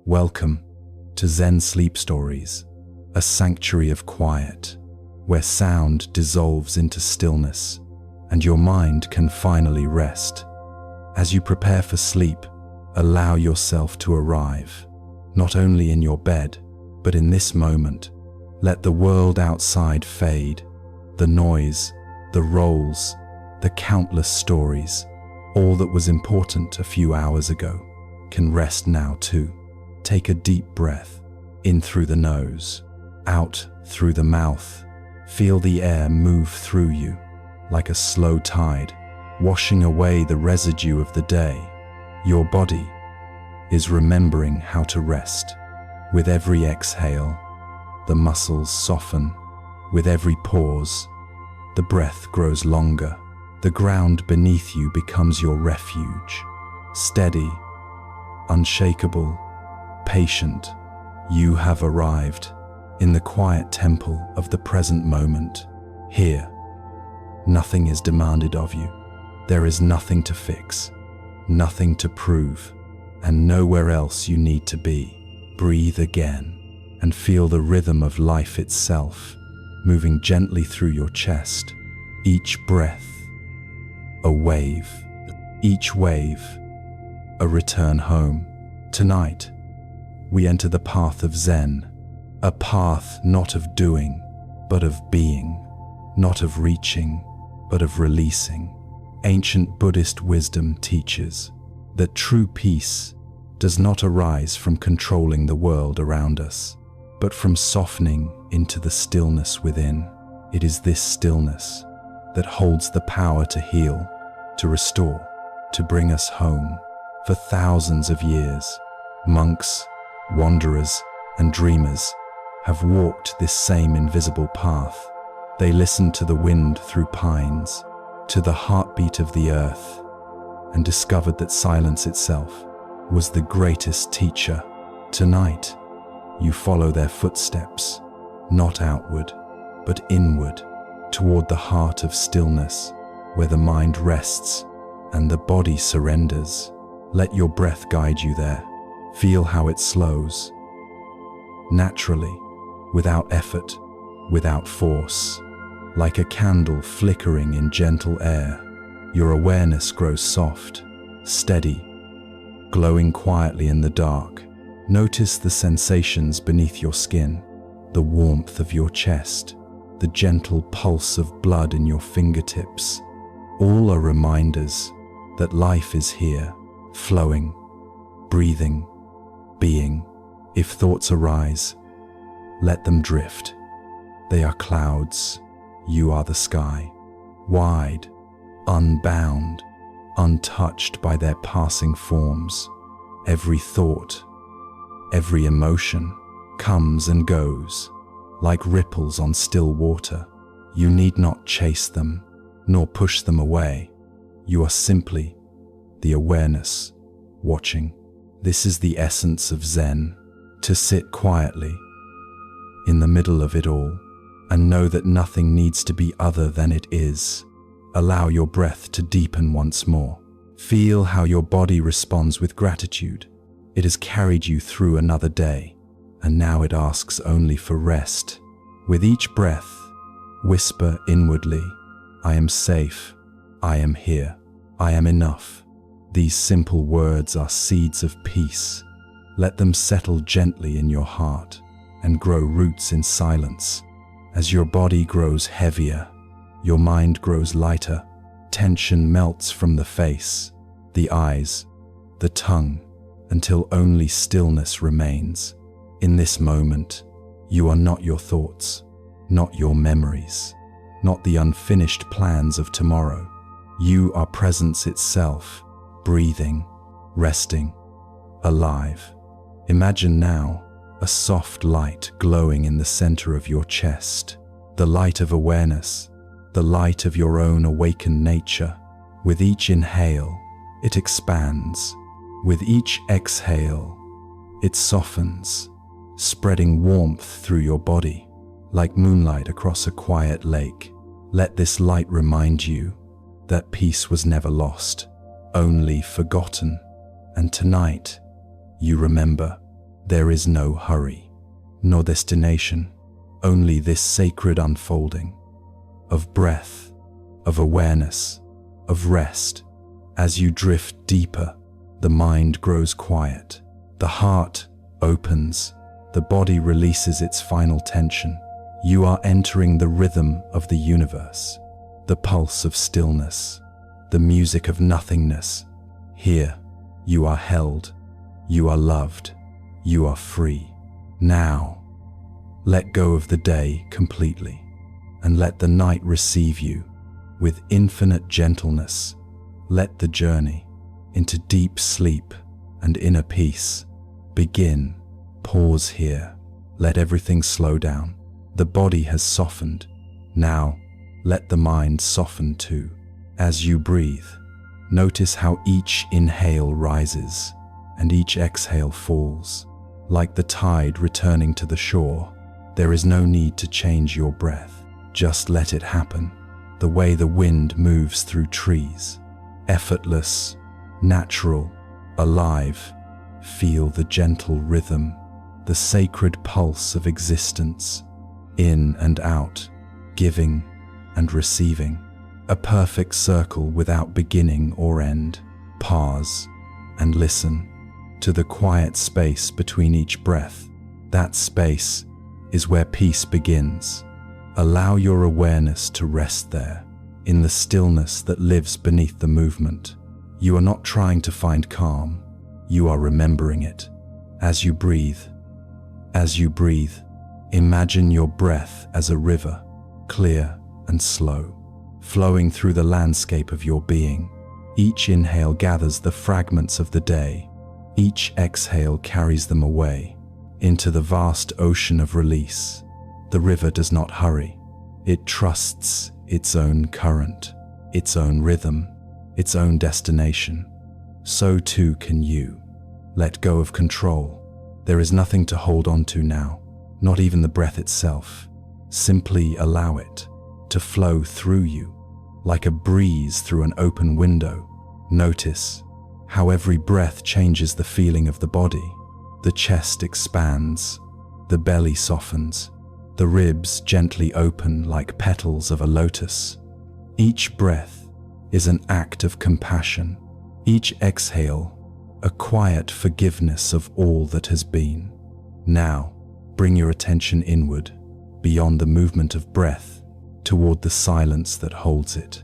Welcome to Zen Sleep Stories, a sanctuary of quiet, where sound dissolves into stillness and your mind can finally rest. As you prepare for sleep, allow yourself to arrive, not only in your bed, but in this moment. Let the world outside fade, the noise, the roles, the countless stories. All that was important a few hours ago can rest now too. Take a deep breath, in through the nose, out through the mouth. Feel the air move through you like a slow tide, washing away the residue of the day. Your body is remembering how to rest. With every exhale, the muscles soften. With every pause, the breath grows longer. The ground beneath you becomes your refuge. Steady, unshakable, patient, you have arrived in the quiet temple of the present moment. Here, nothing is demanded of you. There is nothing to fix, nothing to prove, and nowhere else you need to be. Breathe again and feel the rhythm of life itself moving gently through your chest. Each breath, a wave. Each wave, a return home. Tonight, we enter the path of Zen, a path not of doing, but of being, not of reaching, but of releasing. Ancient Buddhist wisdom teaches that true peace does not arise from controlling the world around us, but from softening into the stillness within. It is this stillness that holds the power to heal, to restore, to bring us home. For thousands of years, monks, wanderers, and dreamers have walked this same invisible path. They listened to the wind through pines, to the heartbeat of the earth, and discovered that silence itself was the greatest teacher. Tonight, you follow their footsteps, not outward, but inward, toward the heart of stillness, where the mind rests and the body surrenders. Let your breath guide you there. Feel how it slows, naturally, without effort, without force. Like a candle flickering in gentle air, your awareness grows soft, steady, glowing quietly in the dark. Notice the sensations beneath your skin, the warmth of your chest, the gentle pulse of blood in your fingertips. All are reminders that life is here, flowing, breathing, being. If thoughts arise, let them drift. They are clouds, you are the sky, wide, unbound, untouched by their passing forms. Every thought, every emotion comes and goes, like ripples on still water. You need not chase them, nor push them away. You are simply the awareness, watching. This is the essence of Zen, to sit quietly in the middle of it all and know that nothing needs to be other than it is. Allow your breath to deepen once more. Feel how your body responds with gratitude. It has carried you through another day, and now it asks only for rest. With each breath, whisper inwardly, I am safe, I am here, I am enough. These simple words are seeds of peace. Let them settle gently in your heart and grow roots in silence. As your body grows heavier, your mind grows lighter. Tension melts from the face, the eyes, the tongue, until only stillness remains. In this moment, you are not your thoughts, not your memories, not the unfinished plans of tomorrow. You are presence itself, breathing, resting, alive. Imagine now a soft light glowing in the center of your chest, the light of awareness, the light of your own awakened nature. With each inhale, it expands. With each exhale, it softens, spreading warmth through your body, like moonlight across a quiet lake. Let this light remind you that peace was never lost, only forgotten. And tonight, you remember There is no hurry, nor destination, only this sacred unfolding of breath, of awareness, of rest. As you drift deeper, the mind grows quiet, the heart opens, the body releases its final tension. You are entering the rhythm of the universe, the pulse of stillness, the music of nothingness. Here, you are held, you are loved, you are free. Now, let go of the day completely, and let the night receive you with infinite gentleness. Let the journey into deep sleep and inner peace begin. Pause here. Let everything slow down. The body has softened. Now, let the mind soften too. As you breathe, notice how each inhale rises and each exhale falls. Like the tide returning to the shore, there is no need to change your breath. Just let it happen, the way the wind moves through trees. Effortless, natural, alive. Feel the gentle rhythm, the sacred pulse of existence, in and out, giving and receiving. A perfect circle without beginning or end. Pause and listen to the quiet space between each breath. That space is where peace begins. Allow your awareness to rest there, in the stillness that lives beneath the movement. You are not trying to find calm, you are remembering it. As you breathe, imagine your breath as a river, clear and slow, flowing through the landscape of your being. Each inhale gathers the fragments of the day. Each exhale carries them away into the vast ocean of release. The river does not hurry. It trusts its own current, its own rhythm, its own destination. So too can you. Let go of control. There is nothing to hold on to now, not even the breath itself. Simply allow it to flow through you, like a breeze through an open window. Notice how every breath changes the feeling of the body. The chest expands, the belly softens, the ribs gently open like petals of a lotus. Each breath is an act of compassion. Each exhale, a quiet forgiveness of all that has been. Now, bring your attention inward, beyond the movement of breath, toward the silence that holds it.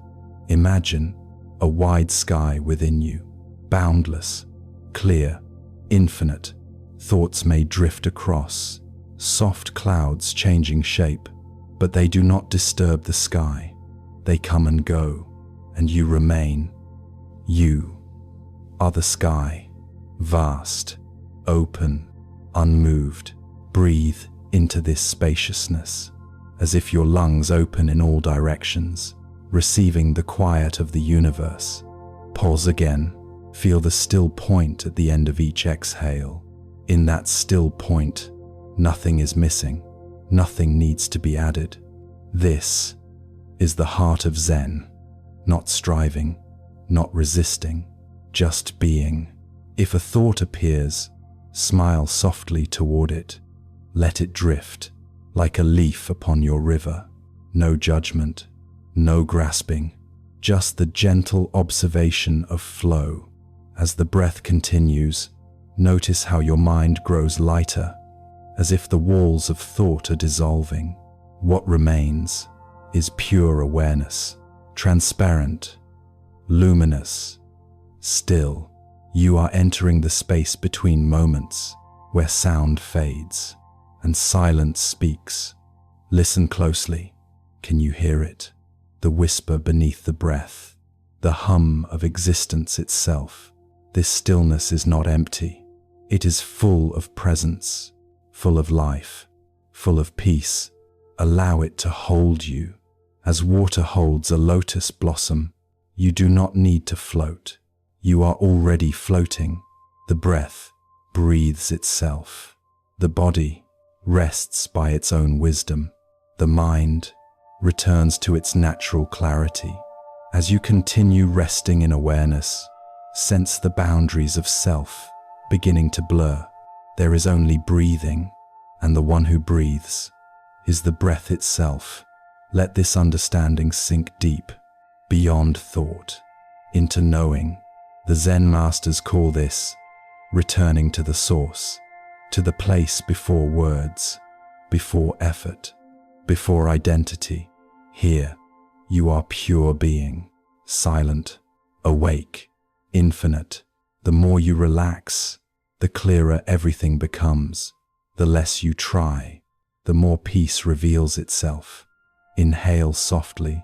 Imagine a wide sky within you, boundless, clear, infinite. Thoughts may drift across, soft clouds changing shape, but they do not disturb the sky. They come and go, and you remain. You are the sky, vast, open, unmoved. Breathe into this spaciousness, as if your lungs open in all directions, receiving the quiet of the universe. Pause again. Feel the still point at the end of each exhale. In that still point, nothing is missing, nothing needs to be added. This is the heart of Zen, not striving, not resisting, just being. If a thought appears, smile softly toward it. Let it drift, like a leaf upon your river. No judgment, no grasping, just the gentle observation of flow. As the breath continues, notice how your mind grows lighter, as if the walls of thought are dissolving. What remains is pure awareness, transparent, luminous, still. You are entering the space between moments, where sound fades and silence speaks. Listen closely. Can you hear it? The whisper beneath the breath, the hum of existence itself. This stillness is not empty. It is full of presence, full of life, full of peace. Allow it to hold you. As water holds a lotus blossom, you do not need to float. You are already floating. The breath breathes itself. The body rests by its own wisdom. The mind returns to its natural clarity. As you continue resting in awareness, sense the boundaries of self beginning to blur. There is only breathing, and the one who breathes is the breath itself. Let this understanding sink deep, beyond thought, into knowing. The Zen masters call this returning to the source, to the place before words, before effort, before identity. Here, you are pure being, silent, awake, infinite. The more you relax, the clearer everything becomes. The less you try, the more peace reveals itself. Inhale softly,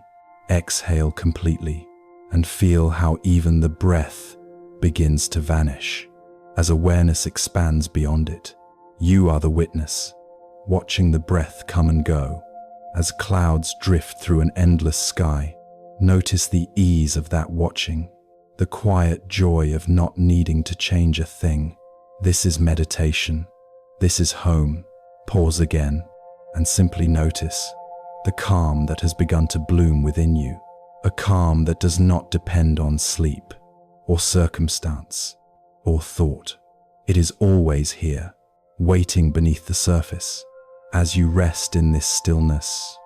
exhale completely, and feel how even the breath begins to vanish. As awareness expands beyond it, you are the witness, watching the breath come and go. As clouds drift through an endless sky, notice the ease of that watching, the quiet joy of not needing to change a thing. This is meditation. This is home. Pause again and simply notice the calm that has begun to bloom within you, a calm that does not depend on sleep or circumstance or thought. It is always here, waiting beneath the surface. As you rest in this stillness,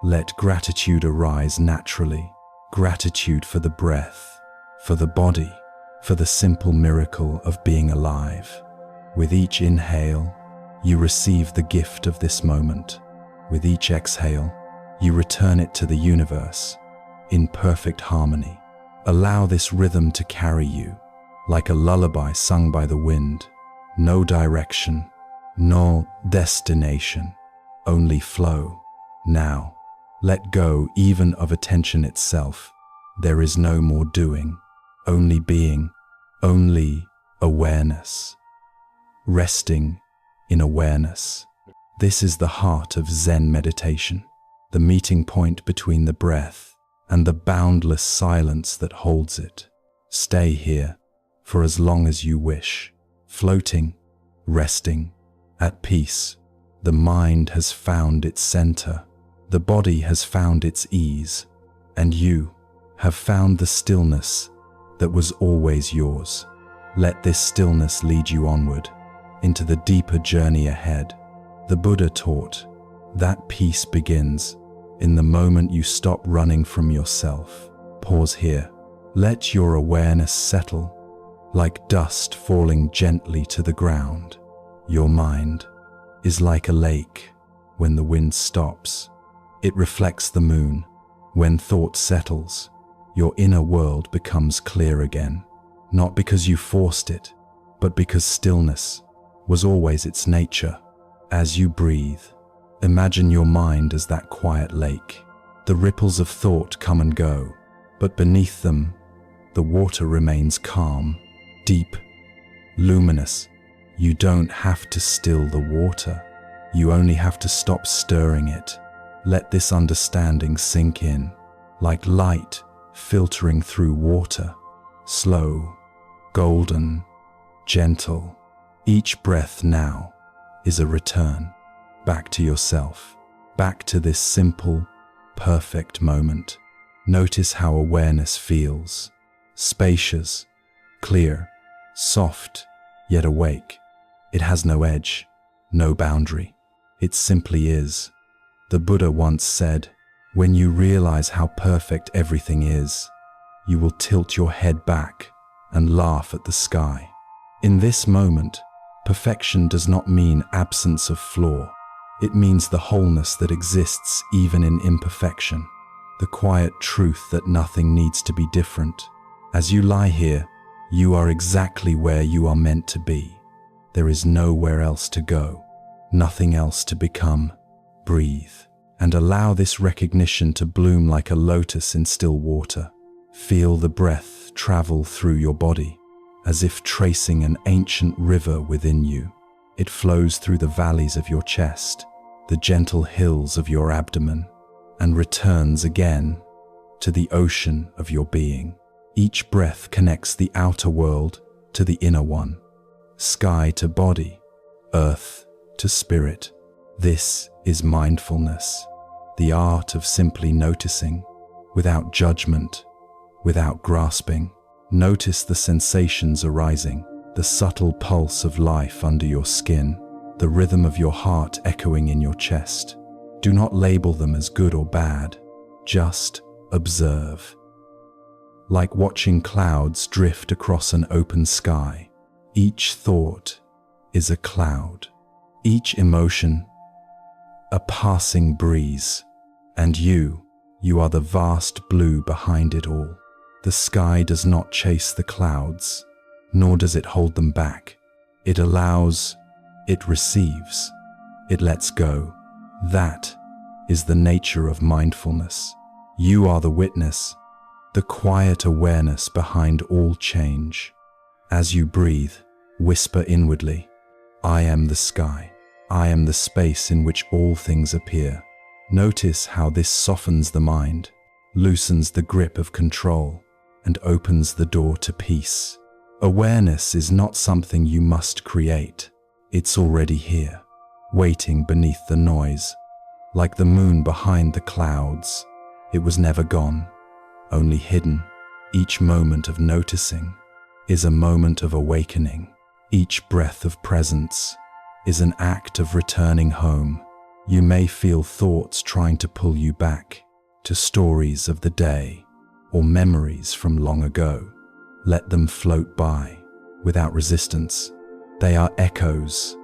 let gratitude arise naturally. Gratitude for the breath, for the body, for the simple miracle of being alive. With each inhale, you receive the gift of this moment. With each exhale, you return it to the universe in perfect harmony. Allow this rhythm to carry you, like a lullaby sung by the wind. No direction, no destination, only flow. Now, let go even of attention itself. There is no more doing, only being, only awareness. Resting in awareness. This is the heart of Zen meditation, the meeting point between the breath and the boundless silence that holds it. Stay here for as long as you wish, floating, resting, at peace. The mind has found its center, the body has found its ease, and you have found the stillness that was always yours. Let this stillness lead you onward into the deeper journey ahead. The Buddha taught that peace begins in the moment you stop running from yourself. Pause here. Let your awareness settle like dust falling gently to the ground. Your mind is like a lake when the wind stops. It reflects the moon. When thought settles, your inner world becomes clear again, not because you forced it, but because stillness was always its nature. As you breathe, imagine your mind as that quiet lake. The ripples of thought come and go, but beneath them, the water remains calm, deep, luminous. You don't have to still the water. You only have to stop stirring it. Let this understanding sink in, like light filtering through water, slow, golden, gentle. Each breath now is a return back to yourself, back to this simple, perfect moment. Notice how awareness feels, spacious, clear, soft, yet awake. It has no edge, no boundary. It simply is. The Buddha once said, when you realize how perfect everything is, you will tilt your head back and laugh at the sky. In this moment, perfection does not mean absence of flaw. It means the wholeness that exists even in imperfection, the quiet truth that nothing needs to be different. As you lie here, you are exactly where you are meant to be. There is nowhere else to go, nothing else to become. Breathe and allow this recognition to bloom like a lotus in still water. Feel the breath travel through your body, as if tracing an ancient river within you. It flows through the valleys of your chest, the gentle hills of your abdomen, and returns again to the ocean of your being. Each breath connects the outer world to the inner one, sky to body, earth to spirit. This is mindfulness, the art of simply noticing, without judgment, without grasping. Notice the sensations arising, the subtle pulse of life under your skin, the rhythm of your heart echoing in your chest. Do not label them as good or bad, just observe. Like watching clouds drift across an open sky, each thought is a cloud, each emotion a passing breeze, and you are the vast blue behind it all. The sky does not chase the clouds, nor does it hold them back. It allows, it receives, it lets go. That is the nature of mindfulness. You are the witness, the quiet awareness behind all change. As you breathe, whisper inwardly, I am the sky. I am the space in which all things appear. Notice how this softens the mind, loosens the grip of control, and opens the door to peace. Awareness is not something you must create. It's already here, waiting beneath the noise. Like the moon behind the clouds, it was never gone, only hidden. Each moment of noticing is a moment of awakening. Each breath of presence is an act of returning home. You may feel thoughts trying to pull you back to stories of the day or memories from long ago. Let them float by without resistance. They are echoes,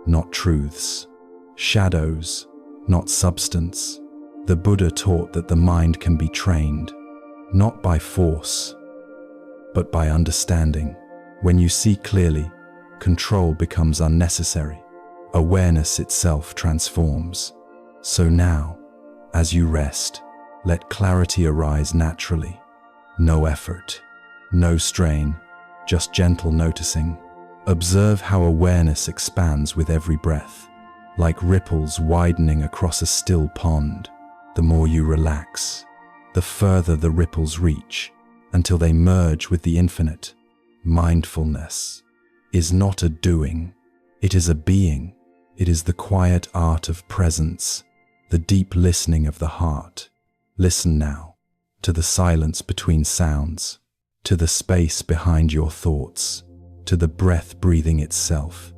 not truths, shadows, not substance. The Buddha taught that the mind can be trained, not by force, but by understanding. When you see clearly, control becomes unnecessary. Awareness itself transforms. So now, as you rest, let clarity arise naturally. No effort, no strain, just gentle noticing. Observe how awareness expands with every breath, like ripples widening across a still pond. The more you relax, the further the ripples reach, until they merge with the infinite. Mindfulness is not a doing, it is a being. It is the quiet art of presence, the deep listening of the heart. Listen now to the silence between sounds, to the space behind your thoughts, to the breath breathing itself.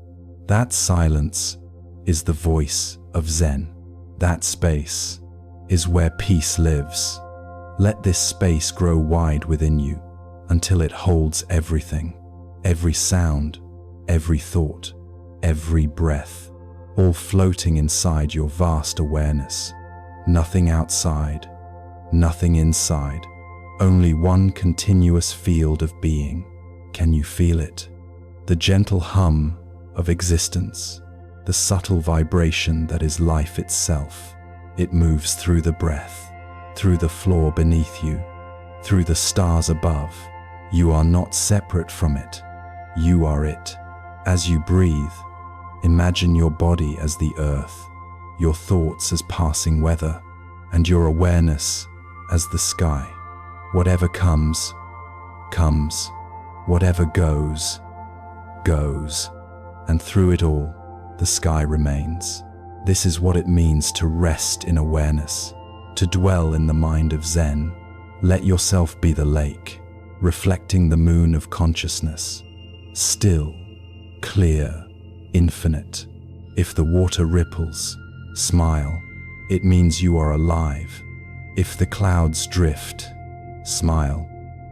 That silence is the voice of Zen. That space is where peace lives. Let this space grow wide within you until it holds everything, every sound, every thought, every breath, all floating inside your vast awareness. Nothing outside, nothing inside, only one continuous field of being. Can you feel it? The gentle hum of existence, the subtle vibration that is life itself. It moves through the breath, through the floor beneath you, through the stars above. You are not separate from it. You are it. As you breathe, imagine your body as the earth, your thoughts as passing weather, and your awareness as the sky. Whatever comes, comes. Whatever goes, goes. And through it all, the sky remains. This is what it means to rest in awareness, to dwell in the mind of Zen. Let yourself be the lake, reflecting the moon of consciousness. Still, clear, infinite. If the water ripples, smile. It means you are alive. If the clouds drift, smile.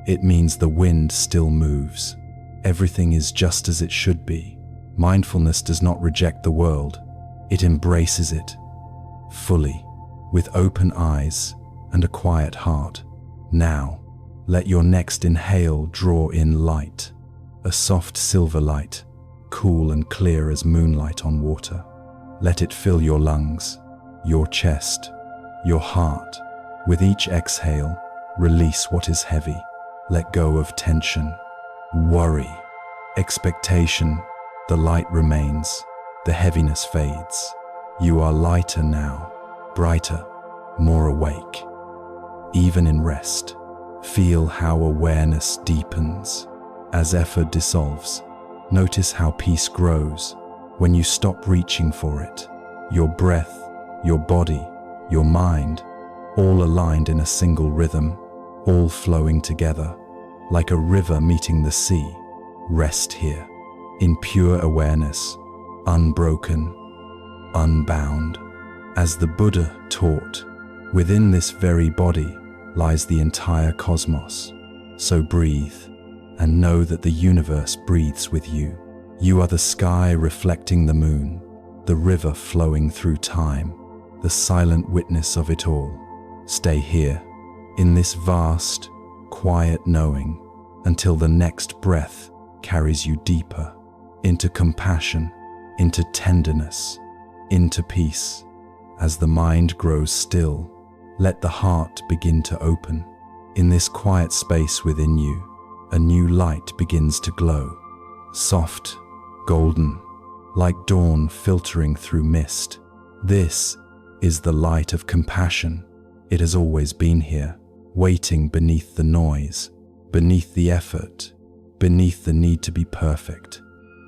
It means the wind still moves. Everything is just as it should be. Mindfulness does not reject the world. It embraces it fully, with open eyes and a quiet heart. Now, let your next inhale draw in light, a soft silver light, cool and clear as moonlight on water. Let it fill your lungs, your chest, your heart. With each exhale, release what is heavy. Let go of tension, worry, expectation. The light remains, the heaviness fades. You are lighter now, brighter, more awake. Even in rest, feel how awareness deepens. As effort dissolves, notice how peace grows when you stop reaching for it. Your breath, your body, your mind, all aligned in a single rhythm, all flowing together, like a river meeting the sea. Rest here. in pure awareness, unbroken, unbound. As the Buddha taught, within this very body lies the entire cosmos. So breathe and know that the universe breathes with you. You are the sky reflecting the moon, the river flowing through time, the silent witness of it all. Stay here, in this vast, quiet knowing, until the next breath carries you deeper, into compassion, into tenderness, into peace. As the mind grows still, let the heart begin to open. In this quiet space within you, a new light begins to glow, soft, golden, like dawn filtering through mist. This is the light of compassion. It has always been here, waiting beneath the noise, beneath the effort, beneath the need to be perfect.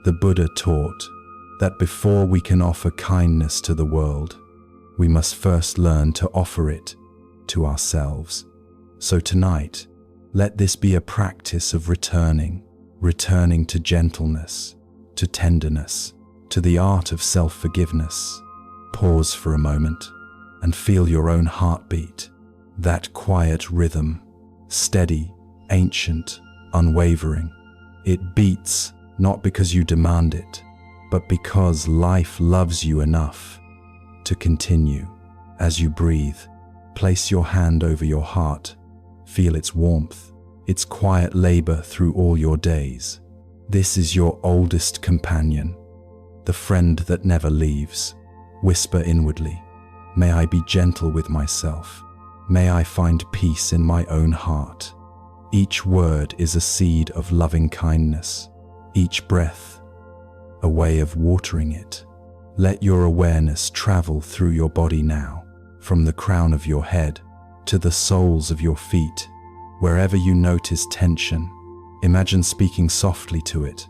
The Buddha taught that before we can offer kindness to the world, we must first learn to offer it to ourselves. So tonight, let this be a practice of returning to gentleness, to tenderness, to the art of self-forgiveness. Pause for a moment and feel your own heartbeat, that quiet rhythm, steady, ancient, unwavering. It beats not because you demand it, but because life loves you enough to continue. As you breathe, place your hand over your heart. Feel its warmth, its quiet labor through all your days. This is your oldest companion, the friend that never leaves. Whisper inwardly, may I be gentle with myself. May I find peace in my own heart. Each word is a seed of loving kindness. Each breath, a way of watering it. Let your awareness travel through your body now, from the crown of your head to the soles of your feet. Wherever you notice tension, imagine speaking softly to it.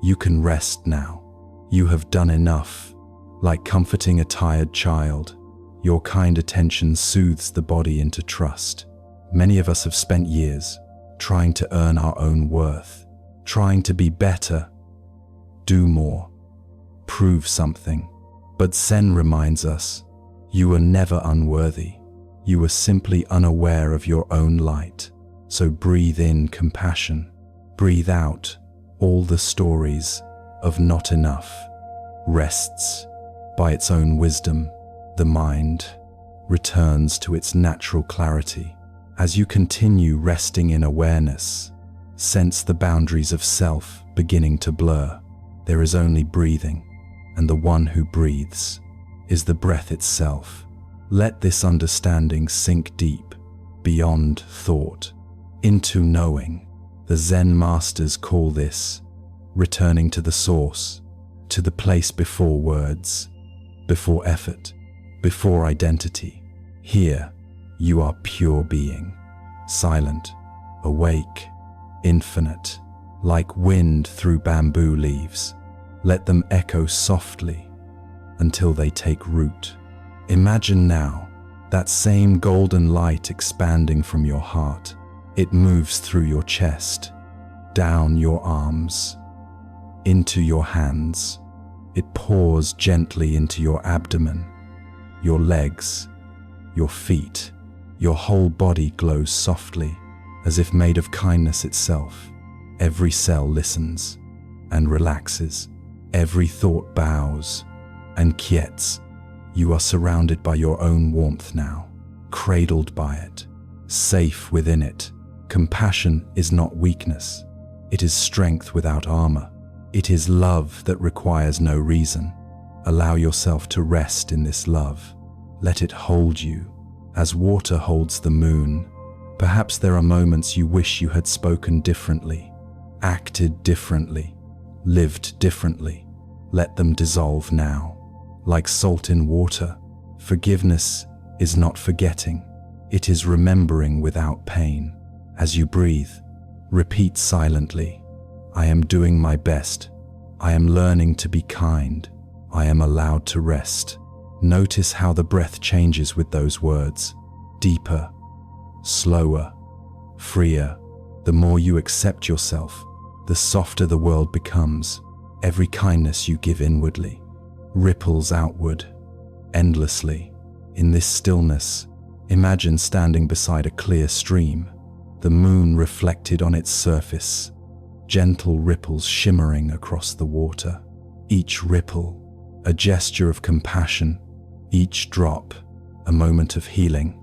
You can rest now. You have done enough. Like comforting a tired child, your kind attention soothes the body into trust. Many of us have spent years trying to earn our own worth, trying to be better, do more, prove something. But Zen reminds us, you were never unworthy. You were simply unaware of your own light. So breathe in compassion. Breathe out all the stories of not enough. Rests by its own wisdom. The mind returns to its natural clarity. As you continue resting in awareness, sense the boundaries of self beginning to blur. There is only breathing, and the one who breathes is the breath itself. Let this understanding sink deep, beyond thought, into knowing. The Zen masters call this returning to the source, to the place before words, before effort, before identity. Here, you are pure being, silent, awake, infinite, like wind through bamboo leaves. Let them echo softly until they take root. Imagine now that same golden light expanding from your heart. It moves through your chest, down your arms, into your hands. It pours gently into your abdomen, your legs, your feet. Your whole body glows softly, as if made of kindness itself. Every cell listens and relaxes. Every thought bows and quiets. You are surrounded by your own warmth now, cradled by it, safe within it. Compassion is not weakness. It is strength without armor. It is love that requires no reason. Allow yourself to rest in this love. Let it hold you, as water holds the moon. Perhaps there are moments you wish you had spoken differently, acted differently, lived differently. Let them dissolve now. Like salt in water, forgiveness is not forgetting. It is remembering without pain. As you breathe, repeat silently, I am doing my best. I am learning to be kind. I am allowed to rest. Notice how the breath changes with those words. Deeper, slower, freer. The more you accept yourself, the softer the world becomes. Every kindness you give inwardly ripples outward, endlessly. In this stillness, imagine standing beside a clear stream, the moon reflected on its surface, gentle ripples shimmering across the water. Each ripple, a gesture of compassion, each drop, a moment of healing.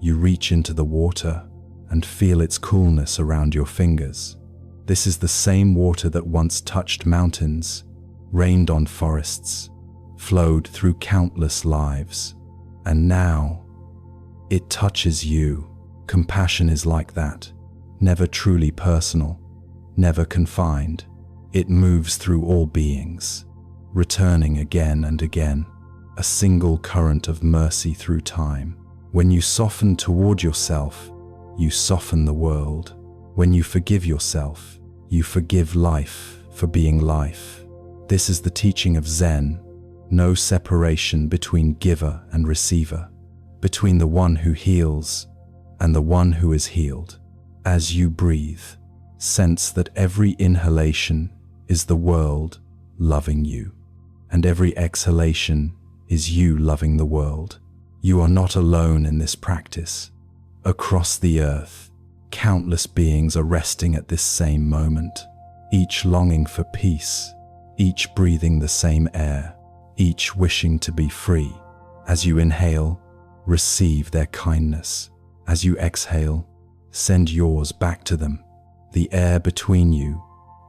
You reach into the water and feel its coolness around your fingers. This is the same water that once touched mountains, rained on forests, flowed through countless lives, and now it touches you. Compassion is like that, never truly personal, never confined. It moves through all beings, returning again and again, a single current of mercy through time. When you soften toward yourself, you soften the world. When you forgive yourself, you forgive life for being life. This is the teaching of Zen. No separation between giver and receiver, between the one who heals and the one who is healed. As you breathe, sense that every inhalation is the world loving you, and every exhalation is you loving the world. You are not alone in this practice. Across the earth, countless beings are resting at this same moment, each longing for peace, each breathing the same air, each wishing to be free. As you inhale, receive their kindness. As you exhale, send yours back to them. The air between you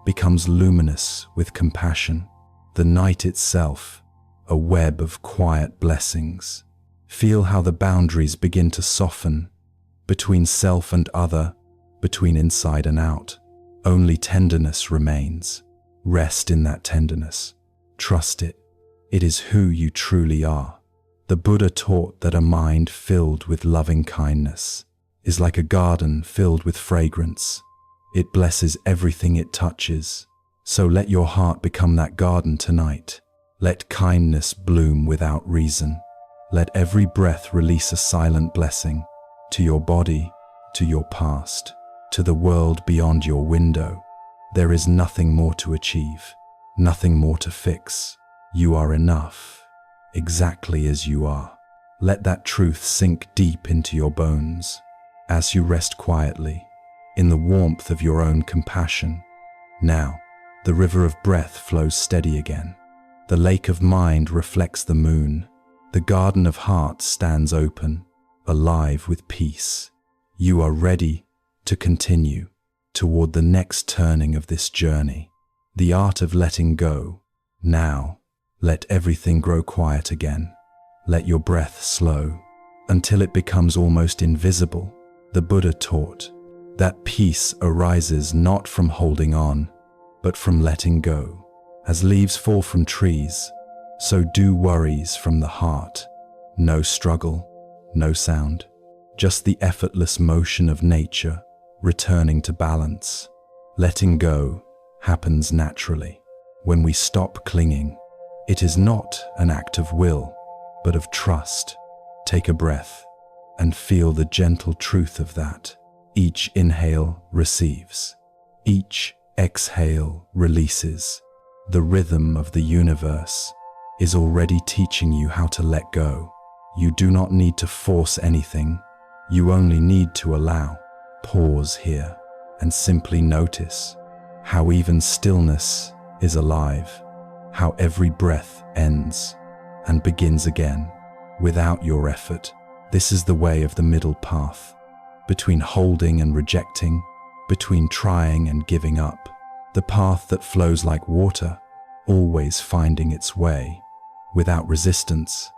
becomes luminous with compassion. The night itself, a web of quiet blessings. Feel how the boundaries begin to soften, between self and other, between inside and out. Only tenderness remains. Rest in that tenderness. Trust it. It is who you truly are. The Buddha taught that a mind filled with loving kindness is like a garden filled with fragrance. It blesses everything it touches. So let your heart become that garden tonight. Let kindness bloom without reason. Let every breath release a silent blessing to your body, to your past, to the world beyond your window. There is nothing more to achieve, nothing more to fix. You are enough, exactly as you are. Let that truth sink deep into your bones as you rest quietly in the warmth of your own compassion. Now, the river of breath flows steady again. The lake of mind reflects the moon. The garden of heart stands open, alive with peace. You are ready to continue toward the next turning of this journey. The art of letting go. Now, let everything grow quiet again. Let your breath slow until it becomes almost invisible. The Buddha taught that peace arises not from holding on, but from letting go. As leaves fall from trees, so do worries from the heart. No struggle, no sound, just the effortless motion of nature returning to balance. Letting go happens naturally. When we stop clinging, it is not an act of will, but of trust. Take a breath and feel the gentle truth of that. Each inhale receives. Each exhale releases. The rhythm of the universe is already teaching you how to let go. You do not need to force anything. You only need to allow. Pause here and simply notice how even stillness is alive, how every breath ends and begins again without your effort. This is the way of the middle path, between holding and rejecting, between trying and giving up. The path that flows like water, always finding its way, without resistance.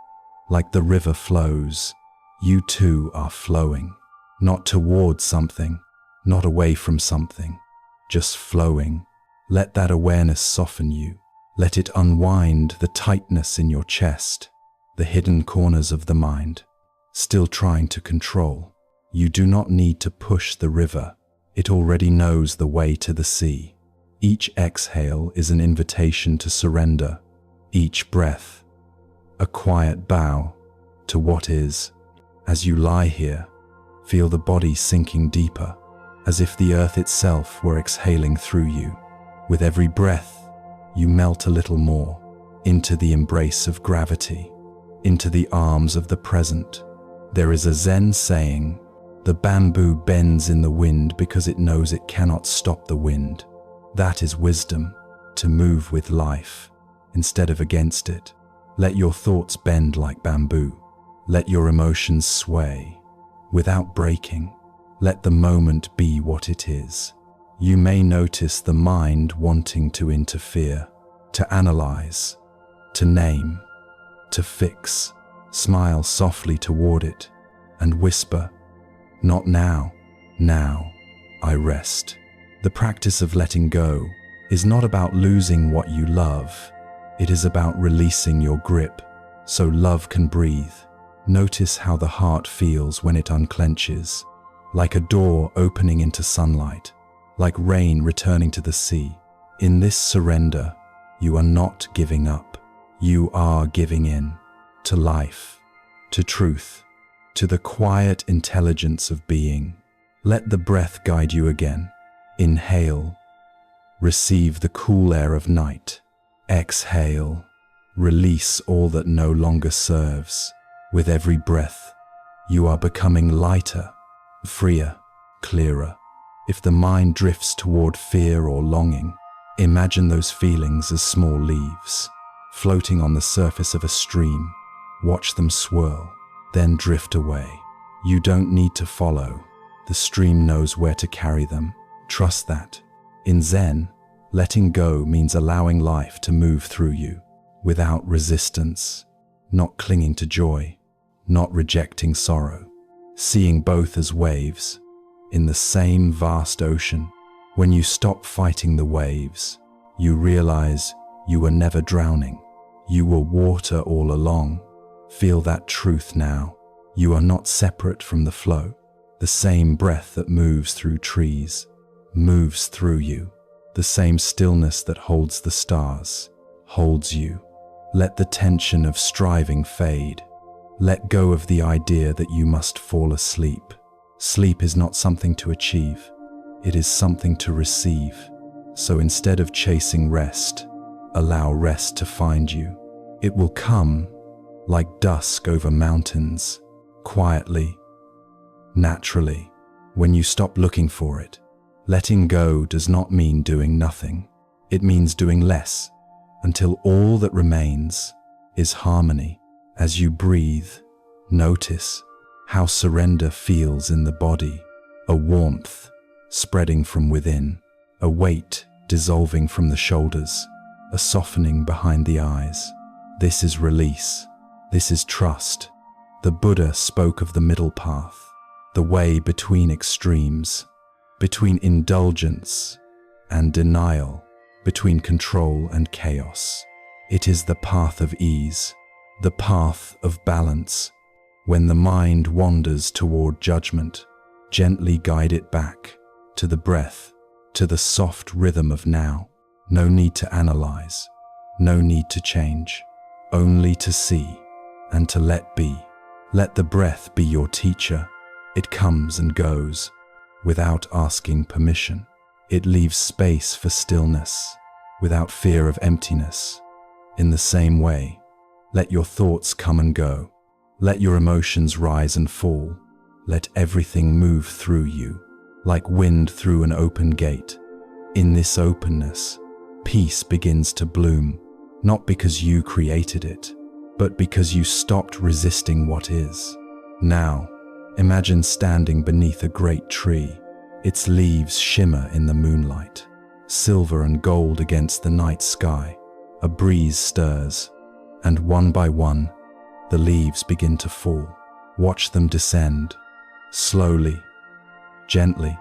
Like the river flows, you too are flowing, not towards something, not away from something, just flowing. Let that awareness soften you. Let it unwind the tightness in your chest, the hidden corners of the mind, still trying to control. You do not need to push the river. It already knows the way to the sea. Each exhale is an invitation to surrender. Each breath, a quiet bow to what is. As you lie here, feel the body sinking deeper, as if the earth itself were exhaling through you. With every breath, you melt a little more into the embrace of gravity, into the arms of the present. There is a Zen saying, "The bamboo bends in the wind because it knows it cannot stop the wind." That is wisdom, to move with life instead of against it. Let your thoughts bend like bamboo. Let your emotions sway without breaking. Let the moment be what it is. You may notice the mind wanting to interfere, to analyze, to name, to fix. Smile softly toward it and whisper, "Not now, now I rest." The practice of letting go is not about losing what you love. It is about releasing your grip so love can breathe. Notice how the heart feels when it unclenches, like a door opening into sunlight, like rain returning to the sea. In this surrender, you are not giving up. You are giving in to life, to truth, to the quiet intelligence of being. Let the breath guide you again. Inhale, receive the cool air of night. Exhale, release all that no longer serves. With every breath, you are becoming lighter, freer, clearer. If the mind drifts toward fear or longing, imagine those feelings as small leaves, floating on the surface of a stream. Watch them swirl, then drift away. You don't need to follow. The stream knows where to carry them. Trust that. In Zen, letting go means allowing life to move through you without resistance, not clinging to joy, not rejecting sorrow, seeing both as waves in the same vast ocean. When you stop fighting the waves, you realize you were never drowning. You were water all along. Feel that truth now. You are not separate from the flow. The same breath that moves through trees moves through you. The same stillness that holds the stars holds you. Let the tension of striving fade. Let go of the idea that you must fall asleep. Sleep is not something to achieve. It is something to receive. So instead of chasing rest, allow rest to find you. It will come like dusk over mountains, quietly, naturally, when you stop looking for it. Letting go does not mean doing nothing. It means doing less, until all that remains is harmony. As you breathe, notice how surrender feels in the body, a warmth spreading from within, a weight dissolving from the shoulders, a softening behind the eyes. This is release. This is trust. The Buddha spoke of the middle path, the way between extremes, between indulgence and denial, between control and chaos. It is the path of ease, the path of balance. When the mind wanders toward judgment, gently guide it back to the breath, to the soft rhythm of now. No need to analyze, no need to change, only to see and to let be. Let the breath be your teacher. It comes and goes without asking permission. It leaves space for stillness without fear of emptiness. In the same way, let your thoughts come and go. Let your emotions rise and fall. Let everything move through you, like wind through an open gate. In this openness, peace begins to bloom, not because you created it, but because you stopped resisting what is. Now, imagine standing beneath a great tree. Its leaves shimmer in the moonlight, silver and gold against the night sky. A breeze stirs, and one by one, the leaves begin to fall. Watch them descend, slowly, gently,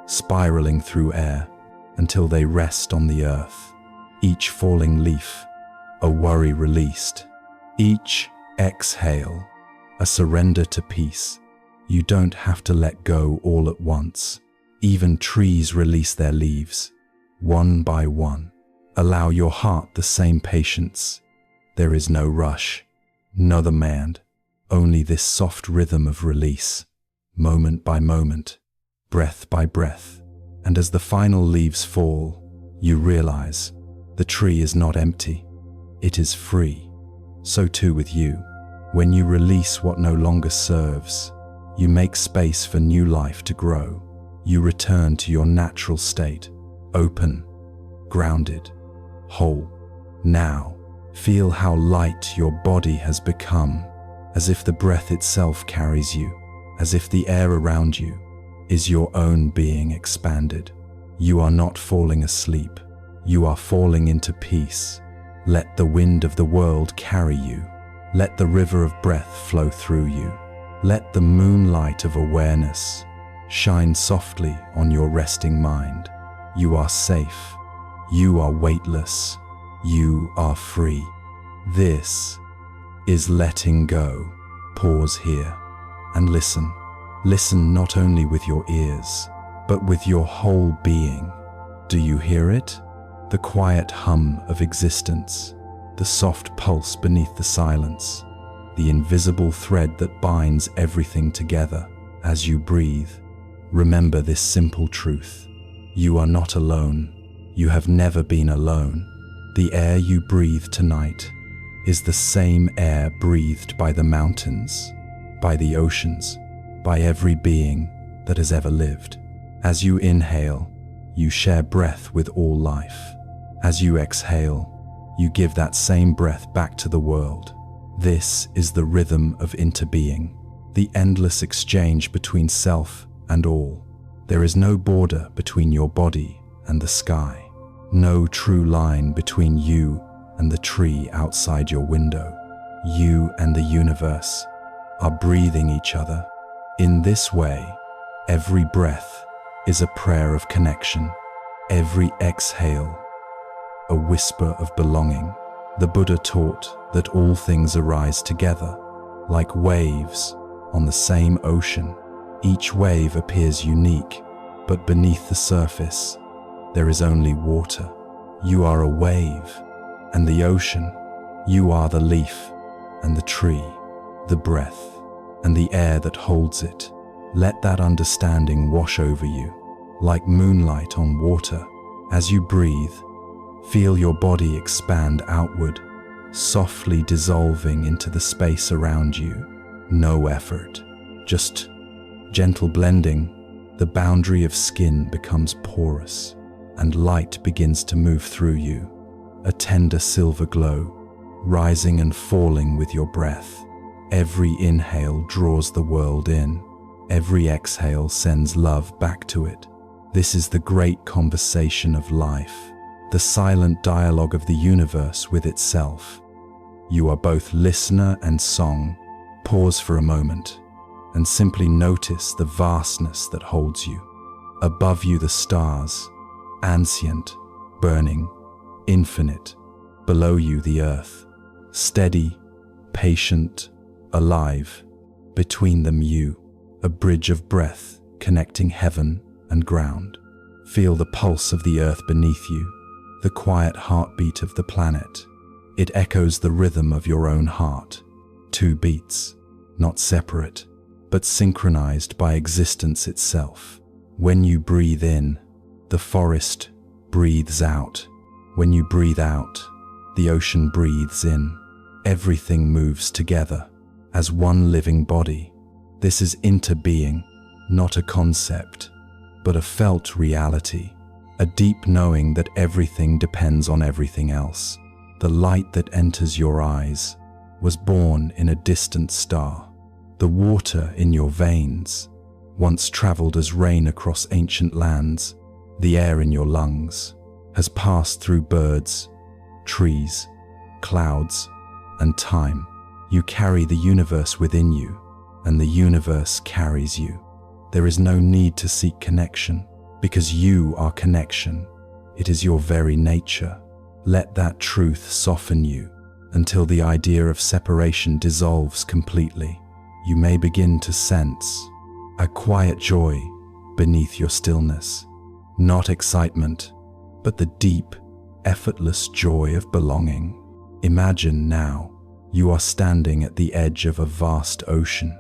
spiraling through air until they rest on the earth. Each falling leaf, a worry released. Each exhale, a surrender to peace. You don't have to let go all at once. Even trees release their leaves, one by one. Allow your heart the same patience. There is no rush, no demand, only this soft rhythm of release, moment by moment, breath by breath. And as the final leaves fall, you realize The tree is not empty, it is free. So too with you. When you release what no longer serves, you make space for new life to grow. You return to your natural state, open, grounded, whole. Now, feel how light your body has become, as if the breath itself carries you, as if the air around you is your own being expanded. You are not falling asleep, you are falling into peace. Let the wind of the world carry you. Let the river of breath flow through you. Let the moonlight of awareness shine softly on your resting mind. You are safe. You are weightless. You are free. This is letting go. Pause here and listen. Listen not only with your ears, but with your whole being. Do you hear it? The quiet hum of existence, the soft pulse beneath the silence, the invisible thread that binds everything together. As you breathe, remember this simple truth. You are not alone. You have never been alone. The air you breathe tonight is the same air breathed by the mountains, by the oceans, by every being that has ever lived. As you inhale, you share breath with all life. As you exhale, you give that same breath back to the world. This is the rhythm of interbeing, the endless exchange between self and all. There is no border between your body and the sky, no true line between you and the tree outside your window. You and the universe are breathing each other. In this way, every breath is a prayer of connection, every exhale a whisper of belonging. The Buddha taught that all things arise together, like waves on the same ocean. Each wave appears unique, but beneath the surface, there is only water. You are a wave, and the ocean. You are the leaf, and the tree, the breath, and the air that holds it. Let that understanding wash over you, like moonlight on water. As you breathe, feel your body expand outward, softly dissolving into the space around you. No effort, just gentle blending. The boundary of skin becomes porous, and light begins to move through you, a tender silver glow, rising and falling with your breath. Every inhale draws the world in, every exhale sends love back to it. This is the great conversation of life, the silent dialogue of the universe with itself. You are both listener and song. Pause for a moment and simply notice the vastness that holds you. Above you the stars, ancient, burning, infinite. Below you the earth, steady, patient, alive. Between them you, a bridge of breath connecting heaven and ground. Feel the pulse of the earth beneath you, the quiet heartbeat of the planet. It echoes the rhythm of your own heart. Two beats, not separate, but synchronized by existence itself. When you breathe in, the forest breathes out. When you breathe out, the ocean breathes in. Everything moves together as one living body. This is interbeing, not a concept, but a felt reality, a deep knowing that everything depends on everything else. The light that enters your eyes was born in a distant star. The water in your veins once traveled as rain across ancient lands. The air in your lungs has passed through birds, trees, clouds, and time. You carry the universe within you, and the universe carries you. There is no need to seek connection, because you are connection. It is your very nature. Let that truth soften you until the idea of separation dissolves completely. You may begin to sense a quiet joy beneath your stillness. Not excitement, but the deep, effortless joy of belonging. Imagine now you are standing at the edge of a vast ocean,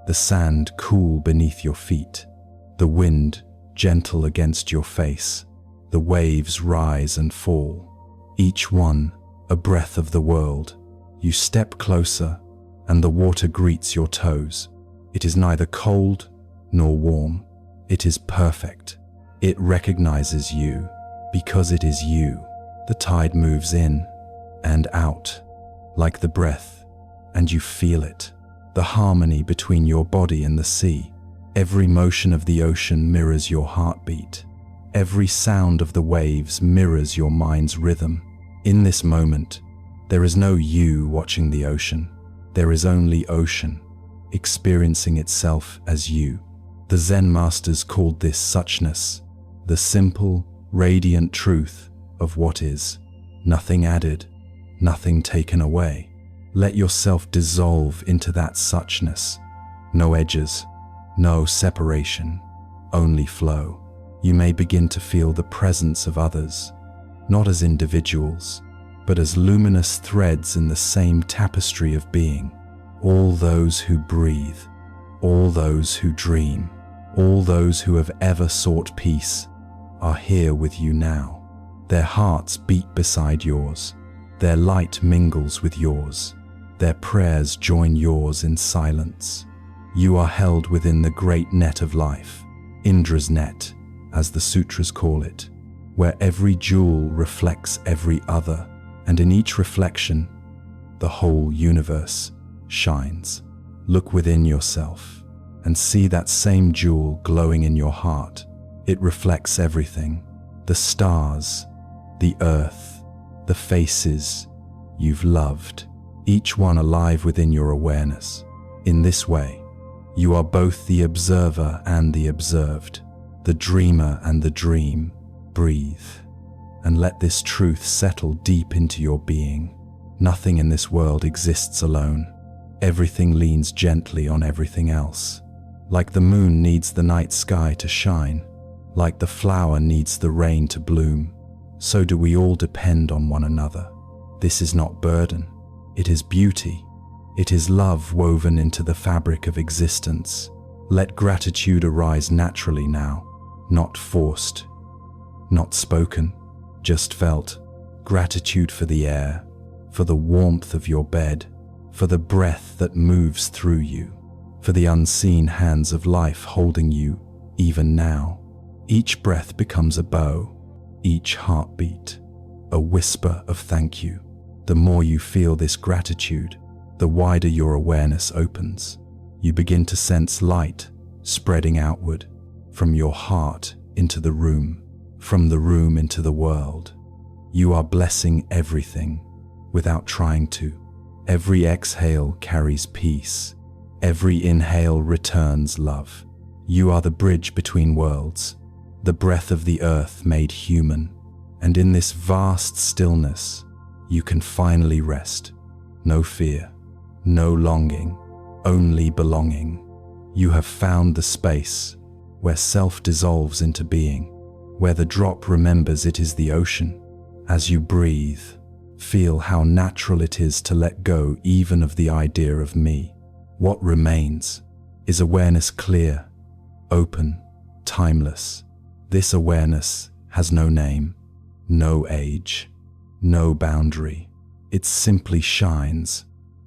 the sand cool beneath your feet, the wind gentle against your face, the waves rise and fall. each one a breath of the world. You step closer, and the water greets your toes. It is neither cold nor warm. It is perfect. It recognizes you because it is you. The tide moves in and out like the breath, and you feel it. The harmony between your body and the sea. Every motion of the ocean mirrors your heartbeat. Every sound of the waves mirrors your mind's rhythm. In this moment, there is no you watching the ocean. There is only ocean, experiencing itself as you. The Zen masters called this suchness, the simple, radiant truth of what is. Nothing added, nothing taken away. Let yourself dissolve into that suchness. No edges, no separation, only flow. You may begin to feel the presence of others, not as individuals, but as luminous threads in the same tapestry of being. All those who breathe, all those who dream, all those who have ever sought peace are here with you now. Their hearts beat beside yours. Their light mingles with yours. Their prayers join yours in silence. You are held within the great net of life, Indra's net, as the sutras call it, where every jewel reflects every other, and in each reflection, the whole universe shines. Look within yourself and see that same jewel glowing in your heart. It reflects everything: the stars, the earth, the faces you've loved, each one alive within your awareness. In this way, you are both the observer and the observed, the dreamer and the dream. Breathe, and let this truth settle deep into your being. Nothing in this world exists alone. Everything leans gently on everything else. Like the moon needs the night sky to shine, like the flower needs the rain to bloom, so do we all depend on one another. This is not burden. It is beauty. It is love woven into the fabric of existence. Let gratitude arise naturally now, not forced, not spoken, just felt. Gratitude for the air, for the warmth of your bed, for the breath that moves through you, for the unseen hands of life holding you even now. Each breath becomes a bow, each heartbeat a whisper of thank you. The more you feel this gratitude, the wider your awareness opens. You begin to sense light spreading outward, from your heart into the room, from the room into the world. You are blessing everything without trying to. Every exhale carries peace. Every inhale returns love. You are the bridge between worlds, the breath of the earth made human. And in this vast stillness, you can finally rest. No fear, no longing, only belonging. You have found the space where self dissolves into being, where the drop remembers it is the ocean. As you breathe, feel how natural it is to let go even of the idea of me. What remains is awareness, clear, open, timeless. This awareness has no name, no age, no boundary. It simply shines.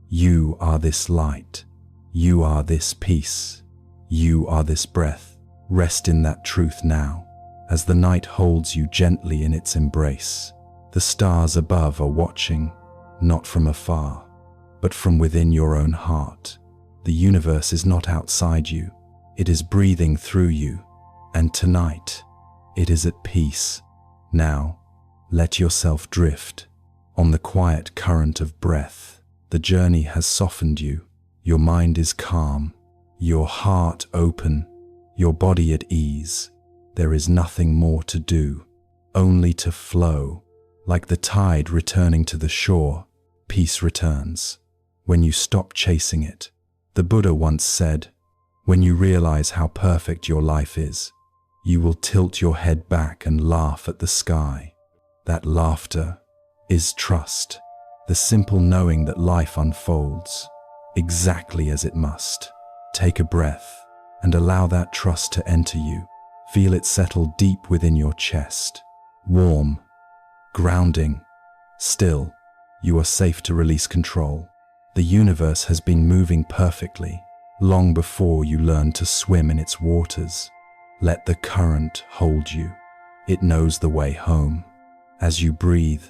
You are this light. You are this peace. You are this breath. Rest in that truth now, as the night holds you gently in its embrace. The stars above are watching, not from afar, but from within your own heart. The universe is not outside you. It is breathing through you, and tonight, it is at peace. Now, let yourself drift on the quiet current of breath. The journey has softened you. Your mind is calm, your heart open, your body at ease. There is nothing more to do, only to flow. Like the tide returning to the shore, peace returns when you stop chasing it. The Buddha once said, when you realize how perfect your life is, you will tilt your head back and laugh at the sky. That laughter is trust, the simple knowing that life unfolds exactly as it must. Take a breath and allow that trust to enter you. Feel it settle deep within your chest, warm, grounding, Still, you are safe to release control. The universe has been moving perfectly, long before you learned to swim in its waters. Let the current hold you. It knows the way home. As you breathe,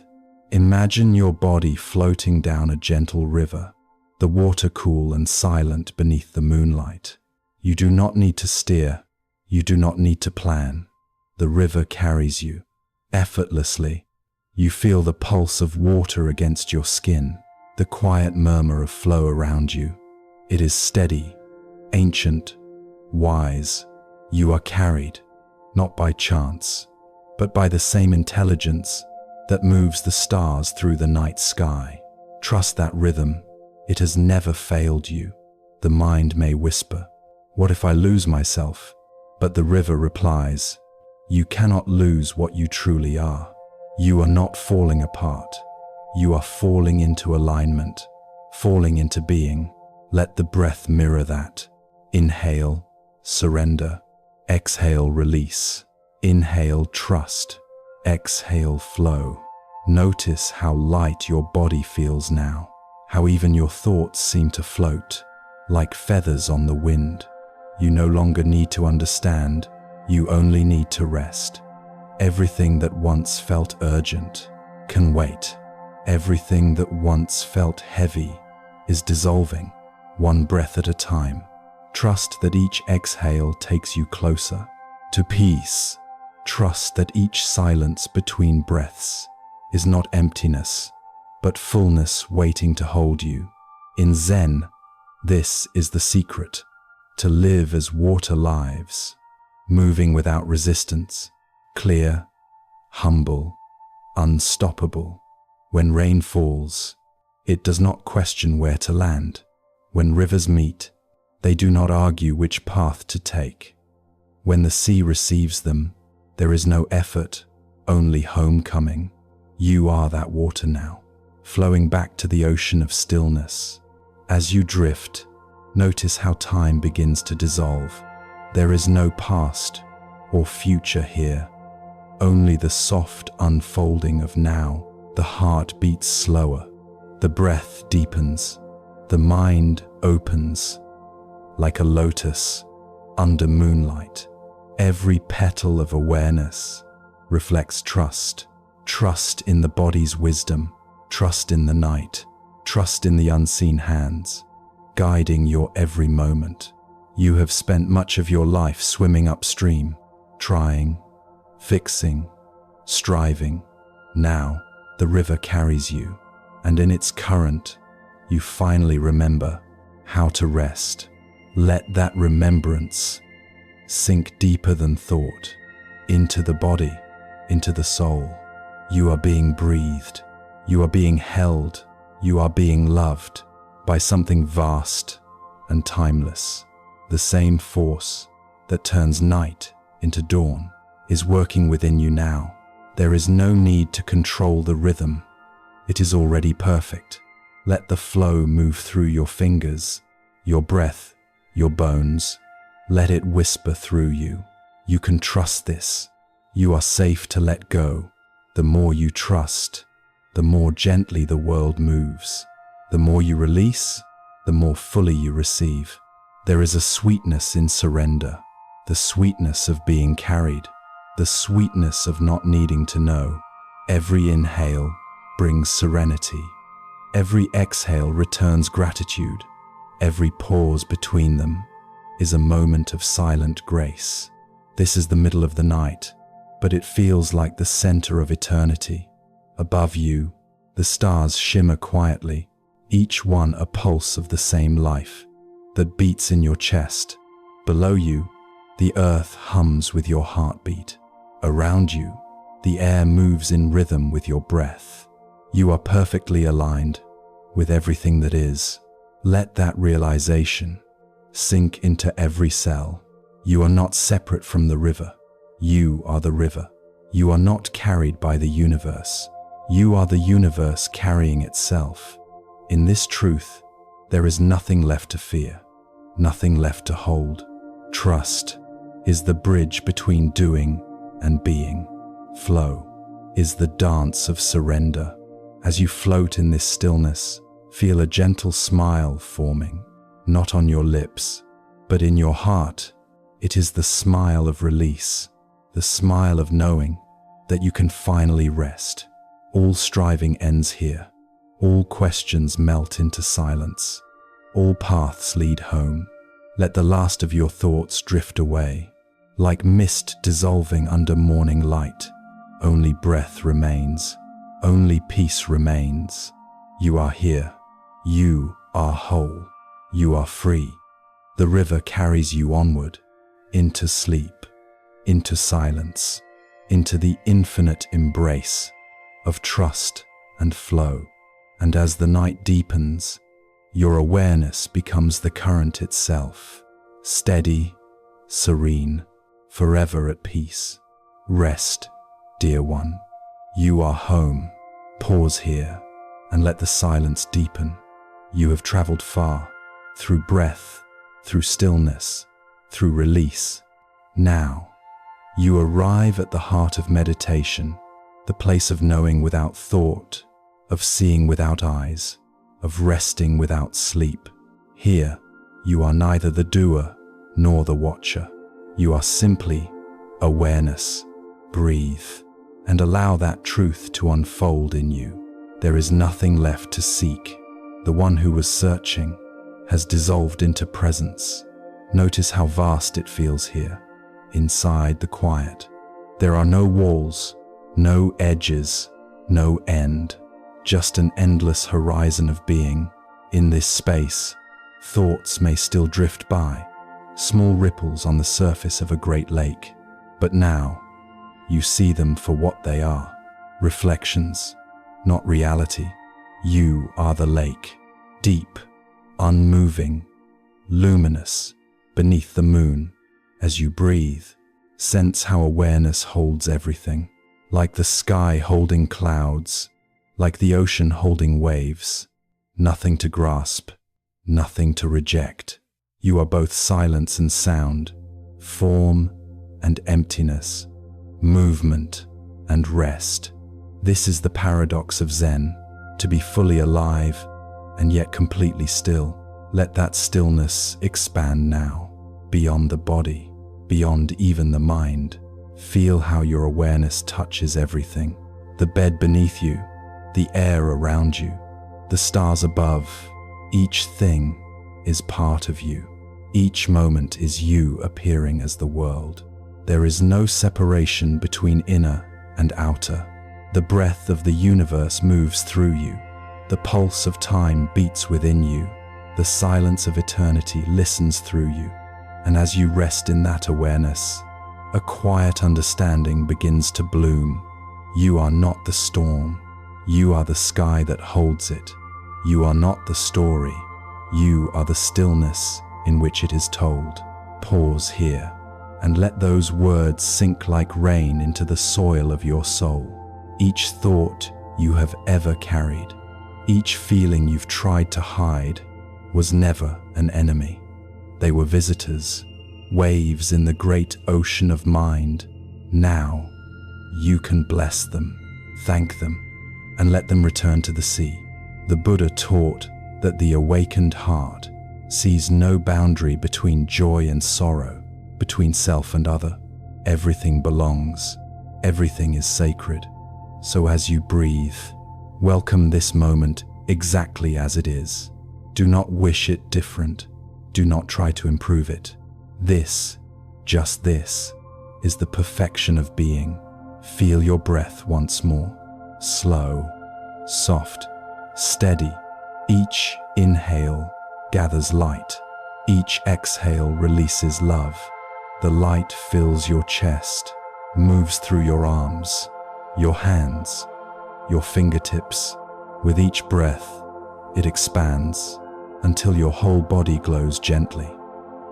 imagine your body floating down a gentle river, the water cool and silent beneath the moonlight. You do not need to steer. You do not need to plan. The river carries you, effortlessly. You feel the pulse of water against your skin, the quiet murmur of flow around you. It is steady, ancient, wise. You are carried, not by chance, but by the same intelligence that moves the stars through the night sky. Trust that rhythm. It has never failed you. The mind may whisper, "What if I lose myself?" But the river replies, "You cannot lose what you truly are." You are not falling apart. You are falling into alignment, falling into being. Let the breath mirror that. Inhale, surrender. Exhale, release. Inhale, trust. Exhale, flow. Notice how light your body feels now, how even your thoughts seem to float, like feathers on the wind. You no longer need to understand, you only need to rest. Everything that once felt urgent can wait. Everything that once felt heavy is dissolving, one breath at a time. Trust that each exhale takes you closer to peace. Trust that each silence between breaths is not emptiness, but fullness waiting to hold you. In Zen, this is the secret, to live as water lives, moving without resistance, clear, humble, unstoppable. When rain falls, it does not question where to land. When rivers meet, they do not argue which path to take. When the sea receives them, there is no effort, only homecoming. You are that water now, flowing back to the ocean of stillness. As you drift, notice how time begins to dissolve. There is no past or future here. Only the soft unfolding of now. The heart beats slower, the breath deepens, the mind opens. Like a lotus under moonlight, every petal of awareness reflects trust. Trust in the body's wisdom, trust in the night, trust in the unseen hands, guiding your every moment. You have spent much of your life swimming upstream, trying, fixing, striving. Now, the river carries you, and in its current, you finally remember how to rest. Let that remembrance sink deeper than thought, into the body, into the soul. You are being breathed, you are being held, you are being loved by something vast and timeless. The same force that turns night into dawn is working within you now. There is no need to control the rhythm. It is already perfect. Let the flow move through your fingers, your breath, your bones. Let it whisper through you. You can trust this. You are safe to let go. The more you trust, the more gently the world moves. The more you release, the more fully you receive. There is a sweetness in surrender, the sweetness of being carried, the sweetness of not needing to know. Every inhale brings serenity. Every exhale returns gratitude. Every pause between them is a moment of silent grace. This is the middle of the night, but it feels like the center of eternity. Above you, the stars shimmer quietly, each one a pulse of the same life that beats in your chest. Below you, the earth hums with your heartbeat. Around you, the air moves in rhythm with your breath. You are perfectly aligned with everything that is. Let that realization sink into every cell. You are not separate from the river. You are the river. You are not carried by the universe. You are the universe carrying itself. In this truth, there is nothing left to fear, nothing left to hold. Trust is the bridge between doing and being. Flow is the dance of surrender. As you float in this stillness, feel a gentle smile forming, not on your lips, but in your heart. It is the smile of release, the smile of knowing that you can finally rest. All striving ends here. All questions melt into silence. All paths lead home. Let the last of your thoughts drift away, like mist dissolving under morning light. Only breath remains. Only peace remains. You are here. You are whole. You are free. The river carries you onward, into sleep, into silence, into the infinite embrace of trust and flow. And as the night deepens, your awareness becomes the current itself, steady, serene, forever at peace. Rest, dear one. You are home. Pause here and let the silence deepen. You have traveled far, through breath, through stillness, through release. Now, you arrive at the heart of meditation, the place of knowing without thought, of seeing without eyes, of resting without sleep. Here, you are neither the doer nor the watcher. You are simply awareness. Breathe and allow that truth to unfold in you. There is nothing left to seek. The one who was searching has dissolved into presence. Notice how vast it feels here, inside the quiet. There are no walls, no edges, no end, just an endless horizon of being. In this space, thoughts may still drift by, small ripples on the surface of a great lake. But now, you see them for what they are, reflections, not reality. You are the lake, deep, unmoving, luminous, beneath the moon. As you breathe, sense how awareness holds everything, like the sky holding clouds, like the ocean holding waves. Nothing to grasp, nothing to reject. You are both silence and sound, form and emptiness, movement and rest. This is the paradox of Zen, to be fully alive and yet completely still. Let that stillness expand now, beyond the body, beyond even the mind. Feel how your awareness touches everything. The bed beneath you, the air around you, the stars above. Each thing is part of you. Each moment is you appearing as the world. There is no separation between inner and outer. The breath of the universe moves through you. The pulse of time beats within you. The silence of eternity listens through you. And as you rest in that awareness, a quiet understanding begins to bloom. You are not the storm. You are the sky that holds it. You are not the story. You are the stillness in which it is told. Pause here and let those words sink like rain into the soil of your soul. Each thought you have ever carried, each feeling you've tried to hide, was never an enemy. They were visitors, waves in the great ocean of mind. Now, you can bless them, thank them, and let them return to the sea. The Buddha taught that the awakened heart sees no boundary between joy and sorrow, between self and other. Everything belongs, everything is sacred. So as you breathe, welcome this moment exactly as it is. Do not wish it different. Do not try to improve it. This, just this, is the perfection of being. Feel your breath once more. Slow, soft, steady. Each inhale gathers light. Each exhale releases love. The light fills your chest, moves through your arms, your hands, your fingertips. With each breath, it expands until your whole body glows gently.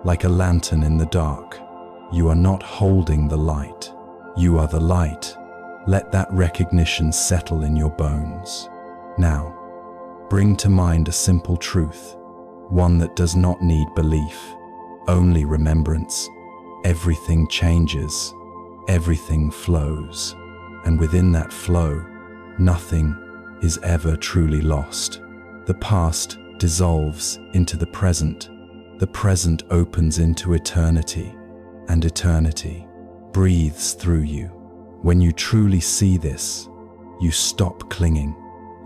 Like a lantern in the dark, you are not holding the light. You are the light. Let that recognition settle in your bones. Now, bring to mind a simple truth, one that does not need belief, only remembrance. Everything changes, everything flows, and within that flow, nothing is ever truly lost. The past dissolves into the present opens into eternity, and eternity breathes through you. When you truly see this, you stop clinging,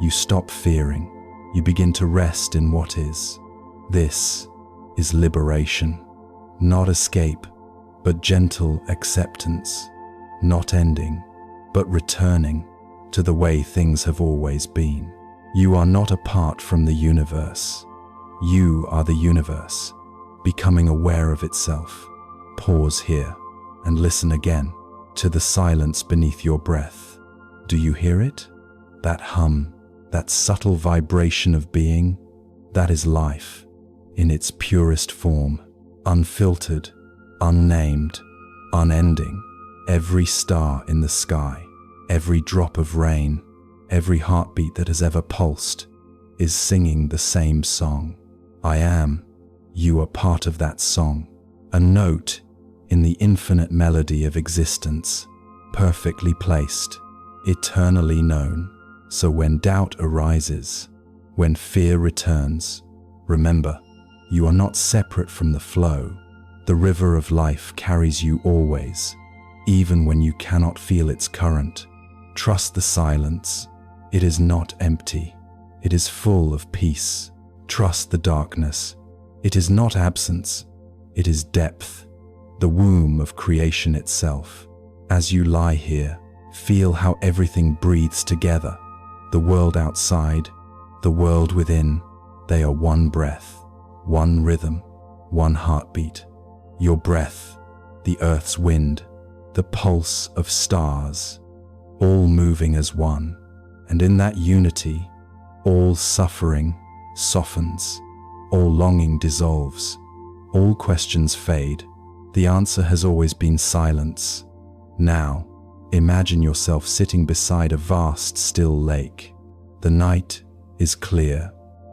you stop fearing, you begin to rest in what is. This is liberation, not escape, but gentle acceptance, not ending, but returning to the way things have always been. You are not apart from the universe. You are the universe, becoming aware of itself. Pause here and listen again to the silence beneath your breath. Do you hear it? That hum, that subtle vibration of being, that is life in its purest form, unfiltered, unnamed, unending. Every star in the sky, every drop of rain, every heartbeat that has ever pulsed is singing the same song. I am. You are part of that song, a note in the infinite melody of existence, perfectly placed, eternally known. So when doubt arises, when fear returns, remember, you are not separate from the flow. The river of life carries you always, even when you cannot feel its current. Trust the silence. It is not empty. It is full of peace. Trust the darkness. It is not absence. It is depth, the womb of creation itself. As you lie here, feel how everything breathes together. The world outside, the world within, they are one breath, one rhythm, one heartbeat. Your breath, the earth's wind, the pulse of stars, all moving as one. And in that unity, all suffering softens, all longing dissolves, all questions fade. The answer has always been silence. Now, imagine yourself sitting beside a vast, still lake. The night is clear.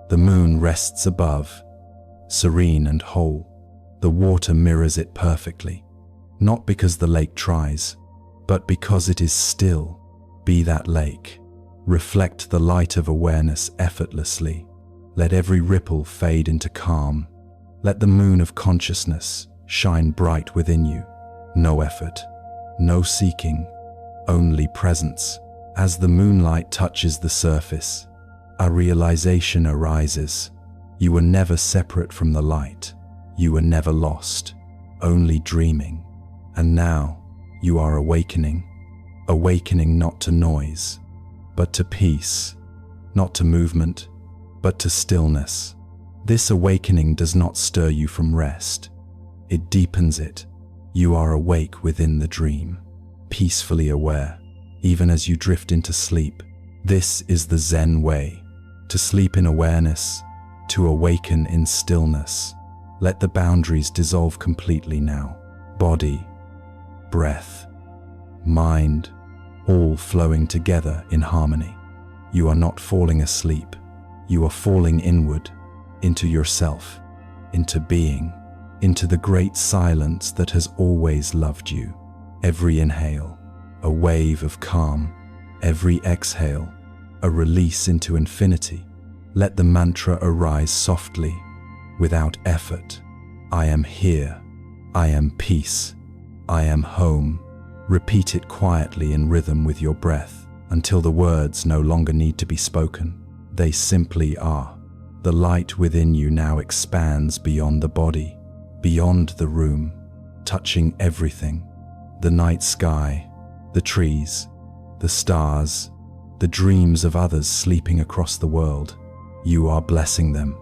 The moon rests above, serene and whole. The water mirrors it perfectly, not because the lake tries, but because it is still. Be that lake. Reflect the light of awareness effortlessly. Let every ripple fade into calm. Let the moon of consciousness shine bright within you. No effort, no seeking, only presence. As the moonlight touches the surface, a realization arises. You were never separate from the light. You were never lost, only dreaming. And now you are awakening not to noise, but to peace, not to movement, but to stillness. This awakening does not stir you from rest. It deepens it. You are awake within the dream, peacefully aware, even as you drift into sleep. This is the Zen way, to sleep in awareness, to awaken in stillness. Let the boundaries dissolve completely now. Body, breath, mind, all flowing together in harmony. You are not falling asleep. You are falling inward, into yourself, into being, into the great silence that has always loved you. Every inhale, a wave of calm. Every exhale, a release into infinity. Let the mantra arise softly, without effort. I am here. I am peace. I am home. Repeat it quietly in rhythm with your breath until the words no longer need to be spoken. They simply are. The light within you now expands beyond the body, beyond the room, touching everything. The night sky, the trees, the stars, the dreams of others sleeping across the world. You are blessing them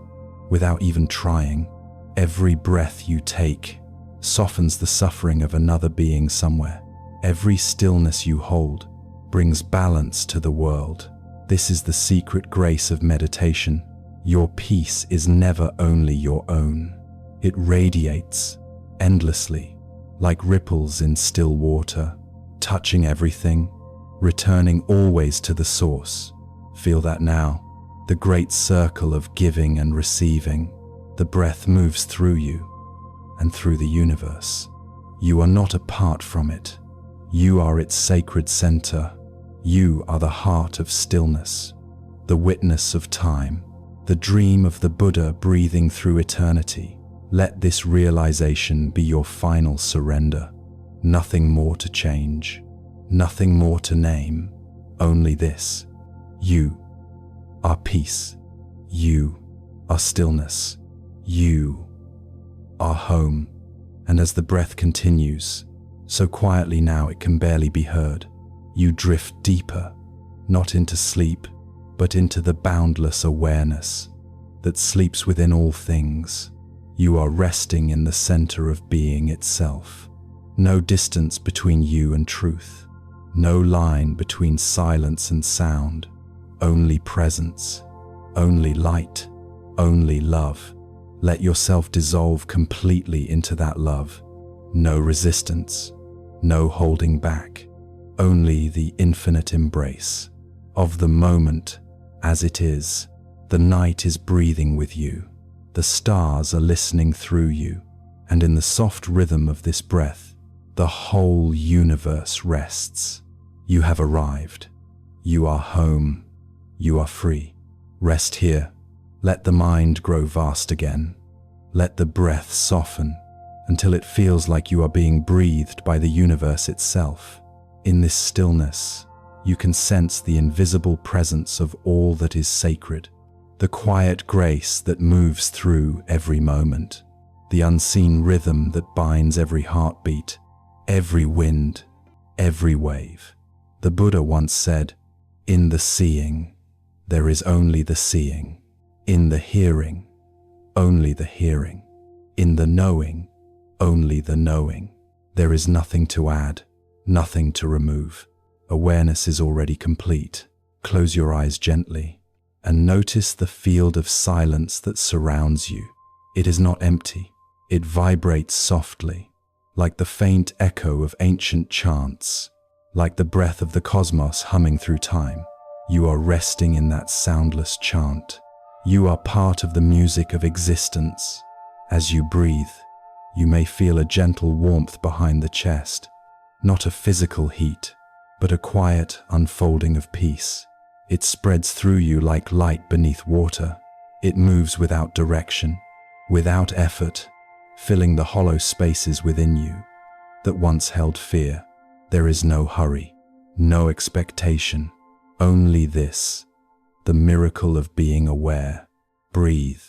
without even trying. Every breath you take softens the suffering of another being somewhere. Every stillness you hold brings balance to the world. This is the secret grace of meditation. Your peace is never only your own. It radiates endlessly, like ripples in still water, touching everything, returning always to the source. Feel that now, the great circle of giving and receiving. The breath moves through you and through the universe. You are not apart from it. You are its sacred center. You are the heart of stillness. the witness of time, the dream of the Buddha breathing through eternity. Let this realization be your final surrender. Nothing more to change, nothing more to name, only this. You are peace. You are stillness. You are home. And as the breath continues, so quietly now it can barely be heard, you drift deeper, not into sleep, but into the boundless awareness that sleeps within all things. You are resting in the center of being itself. No distance between you and truth. No line between silence and sound. Only presence. Only light. Only love. Let yourself dissolve completely into that love. No resistance. No holding back. Only the infinite embrace of the moment as it is. The night is breathing with you. The stars are listening through you. And in the soft rhythm of this breath, the whole universe rests. You have arrived. You are home. You are free. Rest here. Let the mind grow vast again. Let the breath soften until it feels like you are being breathed by the universe itself. In this stillness, you can sense the invisible presence of all that is sacred, the quiet grace that moves through every moment, the unseen rhythm that binds every heartbeat, every wind, every wave. The Buddha once said, "In the seeing, there is only the seeing. In the hearing, only the hearing. In the knowing, only the knowing. There is nothing to add, nothing to remove. Awareness is already complete." Close your eyes gently and notice the field of silence that surrounds you. It is not empty. It vibrates softly, like the faint echo of ancient chants, like the breath of the cosmos humming through time. You are resting in that soundless chant. You are part of the music of existence. As you breathe, you may feel a gentle warmth behind the chest, not a physical heat, but a quiet unfolding of peace. It spreads through you like light beneath water. It moves without direction, without effort, filling the hollow spaces within you that once held fear. There is no hurry, no expectation, only this, the miracle of being aware. Breathe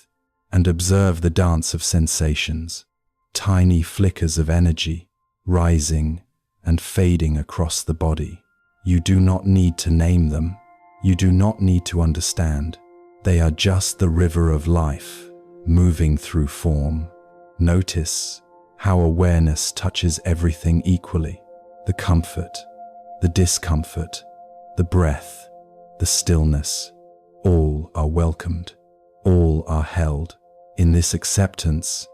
and observe the dance of sensations, tiny flickers of energy rising and fading across the body. You do not need to name them. You do not need to understand. They are just the river of life, moving through form. Notice how awareness touches everything equally. The comfort, the discomfort, the breath, the stillness. All are welcomed. All are held. In this acceptance,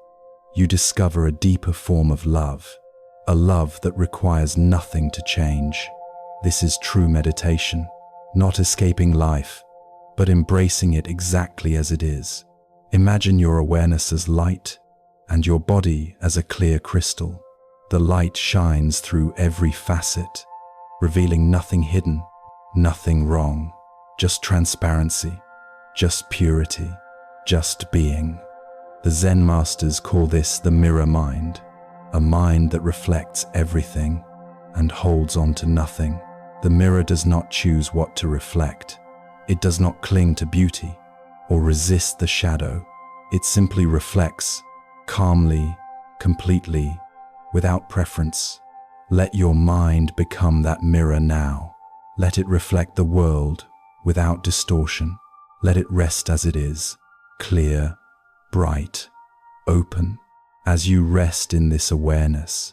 you discover a deeper form of love, a love that requires nothing to change. This is true meditation, not escaping life, but embracing it exactly as it is. Imagine your awareness as light and your body as a clear crystal. The light shines through every facet, revealing nothing hidden, nothing wrong, just transparency, just purity, just being. The Zen masters call this the mirror mind, a mind that reflects everything and holds on to nothing. The mirror does not choose what to reflect. It does not cling to beauty or resist the shadow. It simply reflects calmly, completely, without preference. Let your mind become that mirror now. Let it reflect the world without distortion. Let it rest as it is, clear, bright, open. As you rest in this awareness,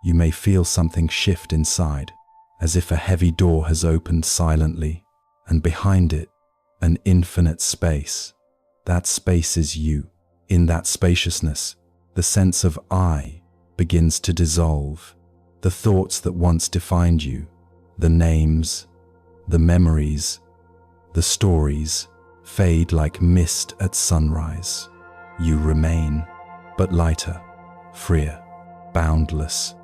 you may feel something shift inside, as if a heavy door has opened silently, and behind it, an infinite space. That space is you. In that spaciousness, the sense of I begins to dissolve. The thoughts that once defined you, the names, the memories, the stories, fade like mist at sunrise. You remain, but lighter, freer, boundless.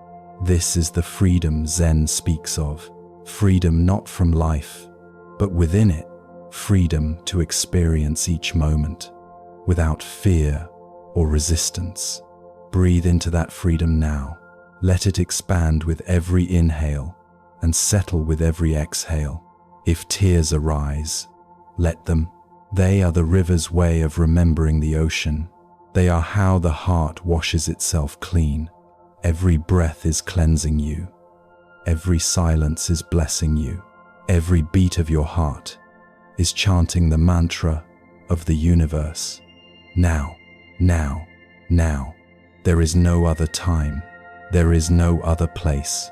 This is the freedom Zen speaks of. Freedom not from life, but within it. freedom to experience each moment without fear or resistance. Breathe into that freedom now. Let it expand with every inhale and settle with every exhale. If tears arise, let them. They are the river's way of remembering the ocean. They are how the heart washes itself clean. Every breath is cleansing you. Every silence is blessing you. Every beat of your heart is chanting the mantra of the universe. Now, now, now. There is no other time. There is no other place.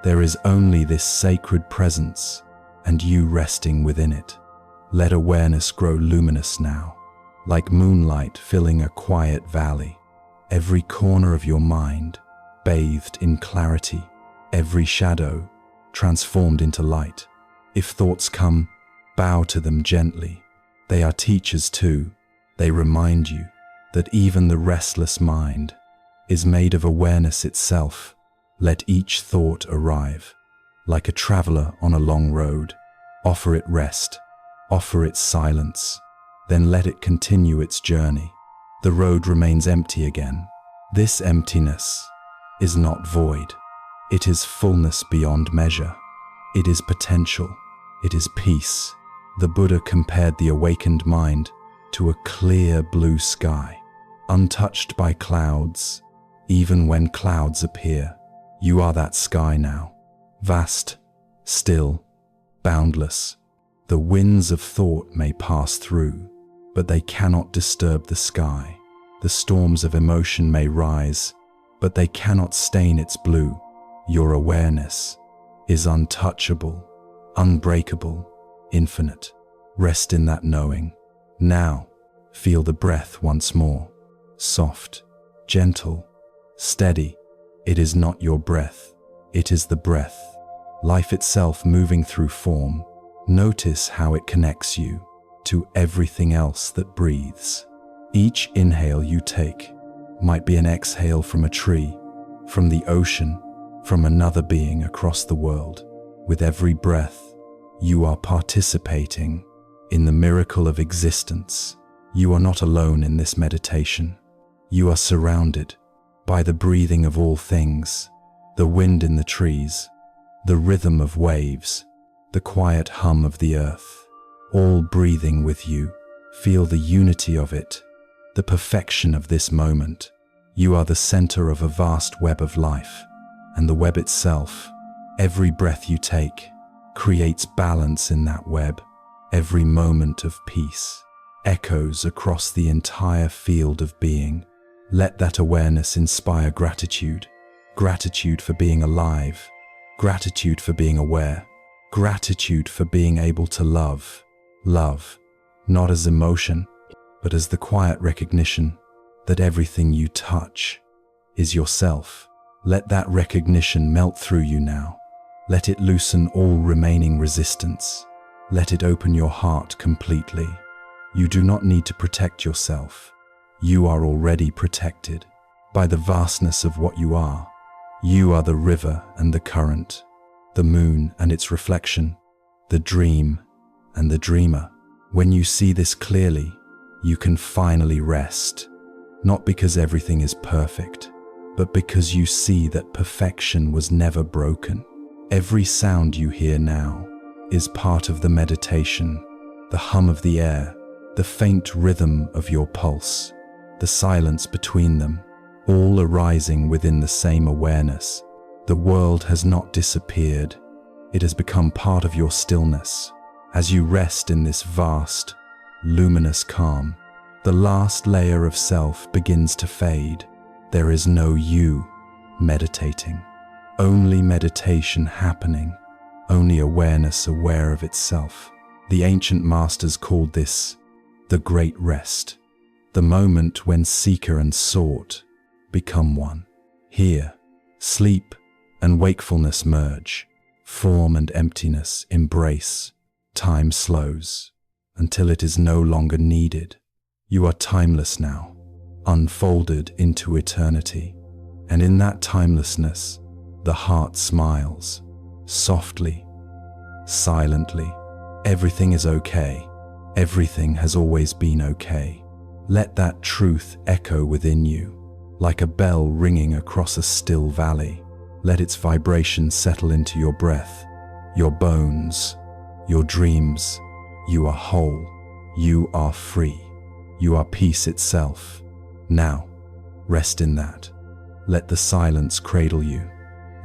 There is only this sacred presence and you resting within it. Let awareness grow luminous now, like moonlight filling a quiet valley. Every corner of your mind bathed in clarity, every shadow transformed into light. If thoughts come, bow to them gently. They are teachers too. They remind you that even the restless mind is made of awareness itself. Let each thought arrive, like a traveler on a long road. Offer it rest, offer it silence, then let it continue its journey. The road remains empty again. This emptiness is not void. It is fullness beyond measure. It is potential. It is peace. The Buddha compared the awakened mind to a clear blue sky, untouched by clouds. Even when clouds appear, you are that sky now. Vast, still, boundless. The winds of thought may pass through, but they cannot disturb the sky. The storms of emotion may rise, but they cannot stain its blue. Your awareness is untouchable, unbreakable, infinite. Rest in that knowing. Now, feel the breath once more. Soft, gentle, steady. It is not your breath. It is the breath. Life itself moving through form. Notice how it connects you to everything else that breathes. Each inhale you take might be an exhale from a tree, from the ocean, from another being across the world. With every breath, you are participating in the miracle of existence. You are not alone in this meditation. You are surrounded by the breathing of all things, the wind in the trees, the rhythm of waves, the quiet hum of the earth, all breathing with you. Feel the unity of it, the perfection of this moment. You are the center of a vast web of life, and the web itself, every breath you take, creates balance in that web. Every moment of peace echoes across the entire field of being. Let that awareness inspire gratitude. Gratitude for being alive. Gratitude for being aware. Gratitude for being able to love. Love, not as emotion, but as the quiet recognition that everything you touch is yourself. Let that recognition melt through you now. Let it loosen all remaining resistance. Let it open your heart completely. You do not need to protect yourself. You are already protected by the vastness of what you are. You are the river and the current, the moon and its reflection, the dream and the dreamer. When you see this clearly, you can finally rest, not because everything is perfect, but because you see that perfection was never broken. Every sound you hear now is part of the meditation, the hum of the air, the faint rhythm of your pulse, the silence between them, all arising within the same awareness. The world has not disappeared. It has become part of your stillness. As you rest in this vast, luminous calm, the last layer of self begins to fade. There is no you meditating, only meditation happening, only awareness aware of itself. The ancient masters called this the great rest, the moment when seeker and sought become one. Here, sleep and wakefulness merge, form and emptiness embrace. Time slows until it is no longer needed. You are timeless now, unfolded into eternity. And in that timelessness, the heart smiles, softly, silently. Everything is okay. Everything has always been okay. Let that truth echo within you, like a bell ringing across a still valley. Let its vibration settle into your breath, your bones, your dreams. You are whole. You are free. You are peace itself. Now, rest in that. Let the silence cradle you.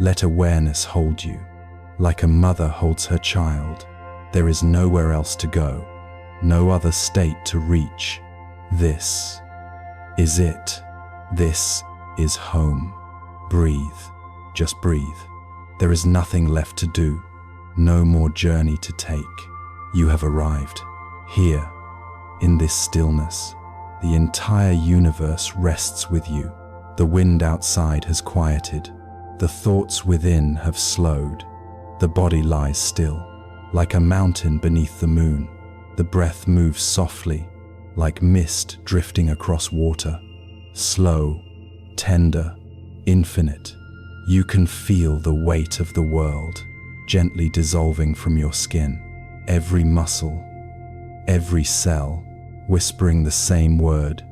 Let awareness hold you. Like a mother holds her child, there is nowhere else to go, no other state to reach. This is it. This is home. Breathe. Just breathe. There is nothing left to do, no more journey to take. You have arrived. Here, in this stillness, the entire universe rests with you. The wind outside has quieted. The thoughts within have slowed. The body lies still, like a mountain beneath the moon. The breath moves softly, like mist drifting across water. Slow, tender, infinite. You can feel the weight of the world gently dissolving from your skin. Every muscle, every cell, whispering the same word,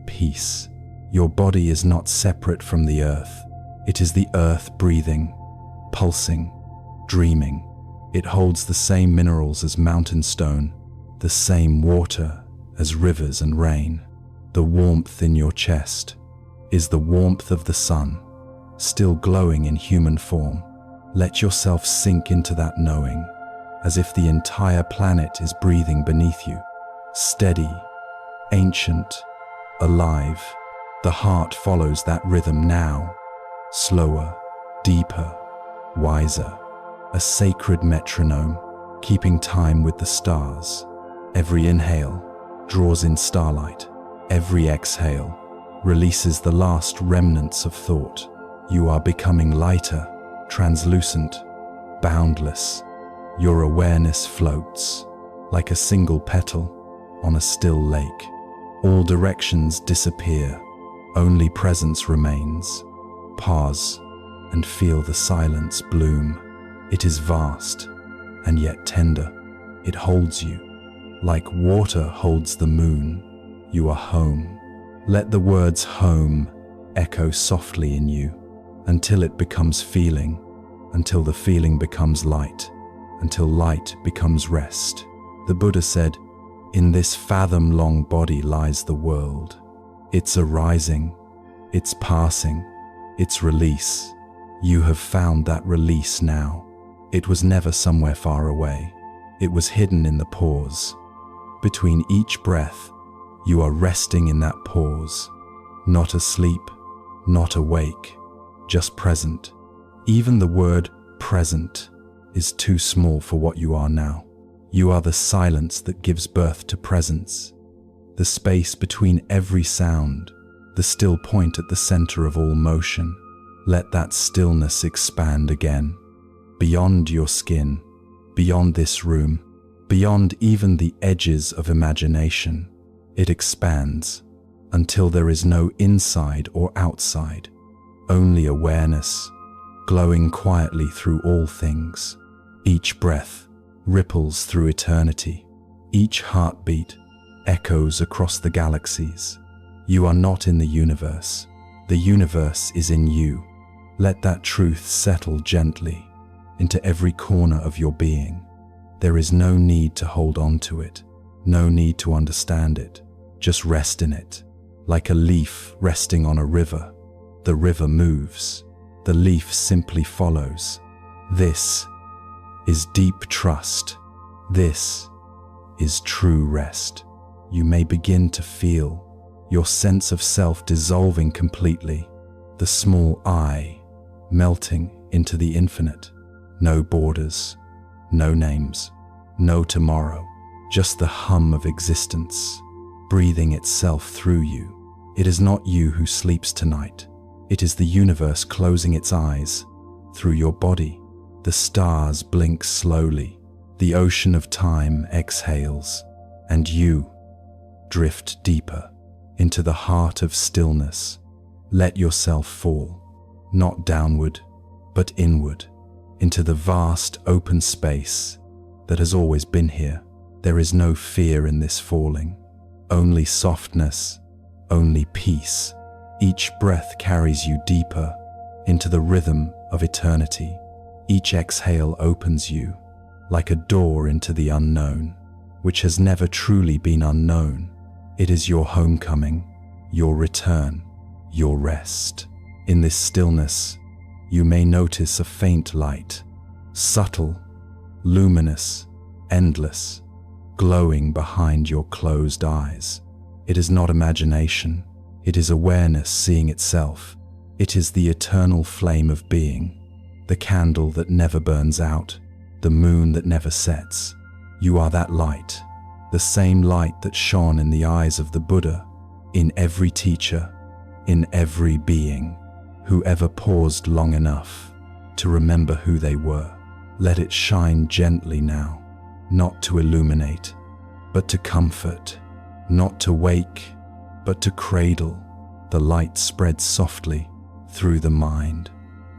peace. Your body is not separate from the earth. It is the earth breathing, pulsing, dreaming. It holds the same minerals as mountain stone, the same water as rivers and rain. The warmth in your chest is the warmth of the sun, still glowing in human form. Let yourself sink into that knowing, as if the entire planet is breathing beneath you. Steady, ancient, alive. The heart follows that rhythm now, slower, deeper, wiser. A sacred metronome, keeping time with the stars. Every inhale draws in starlight. Every exhale releases the last remnants of thought. You are becoming lighter, translucent, boundless. Your awareness floats like a single petal on a still lake. All directions disappear. Only presence remains. Pause and feel the silence bloom. It is vast and yet tender. It holds you. Like water holds the moon, you are home. Let the words home echo softly in you until it becomes feeling, until the feeling becomes light, until light becomes rest. The Buddha said, "In this fathom-long body lies the world. Its arising, its passing, its release. You have found that release now. It was never somewhere far away. It was hidden in the pause. Between each breath, you are resting in that pause. Not asleep, not awake, just present. Even the word present is too small for what you are now. You are the silence that gives birth to presence. The space between every sound, the still point at the center of all motion. Let that stillness expand again. Beyond your skin, beyond this room, beyond even the edges of imagination, it expands until there is no inside or outside, only awareness, glowing quietly through all things. Each breath ripples through eternity. Each heartbeat echoes across the galaxies. You are not in the universe. The universe is in you. Let that truth settle gently into every corner of your being. There is no need to hold on to it, no need to understand it. Just rest in it, like a leaf resting on a river. The river moves, the leaf simply follows. This is deep trust. This is true rest. You may begin to feel your sense of self dissolving completely, the small I melting into the infinite. No borders, no names, no tomorrow, just the hum of existence, breathing itself through you. It is not you who sleeps tonight. It is the universe closing its eyes through your body. The stars blink slowly, the ocean of time exhales, and you drift deeper into the heart of stillness. Let yourself fall, not downward, but inward, into the vast open space that has always been here. There is no fear in this falling, only softness, only peace. Each breath carries you deeper into the rhythm of eternity. Each exhale opens you like a door into the unknown, which has never truly been unknown. It is your homecoming, your return, your rest. In this stillness, you may notice a faint light, subtle, luminous, endless, glowing behind your closed eyes. It is not imagination, it is awareness seeing itself. It is the eternal flame of being, the candle that never burns out, the moon that never sets. You are that light, the same light that shone in the eyes of the Buddha, in every teacher, in every being, who ever paused long enough to remember who they were. Let it shine gently now, not to illuminate, but to comfort, not to wake, but to cradle. The light spreads softly through the mind,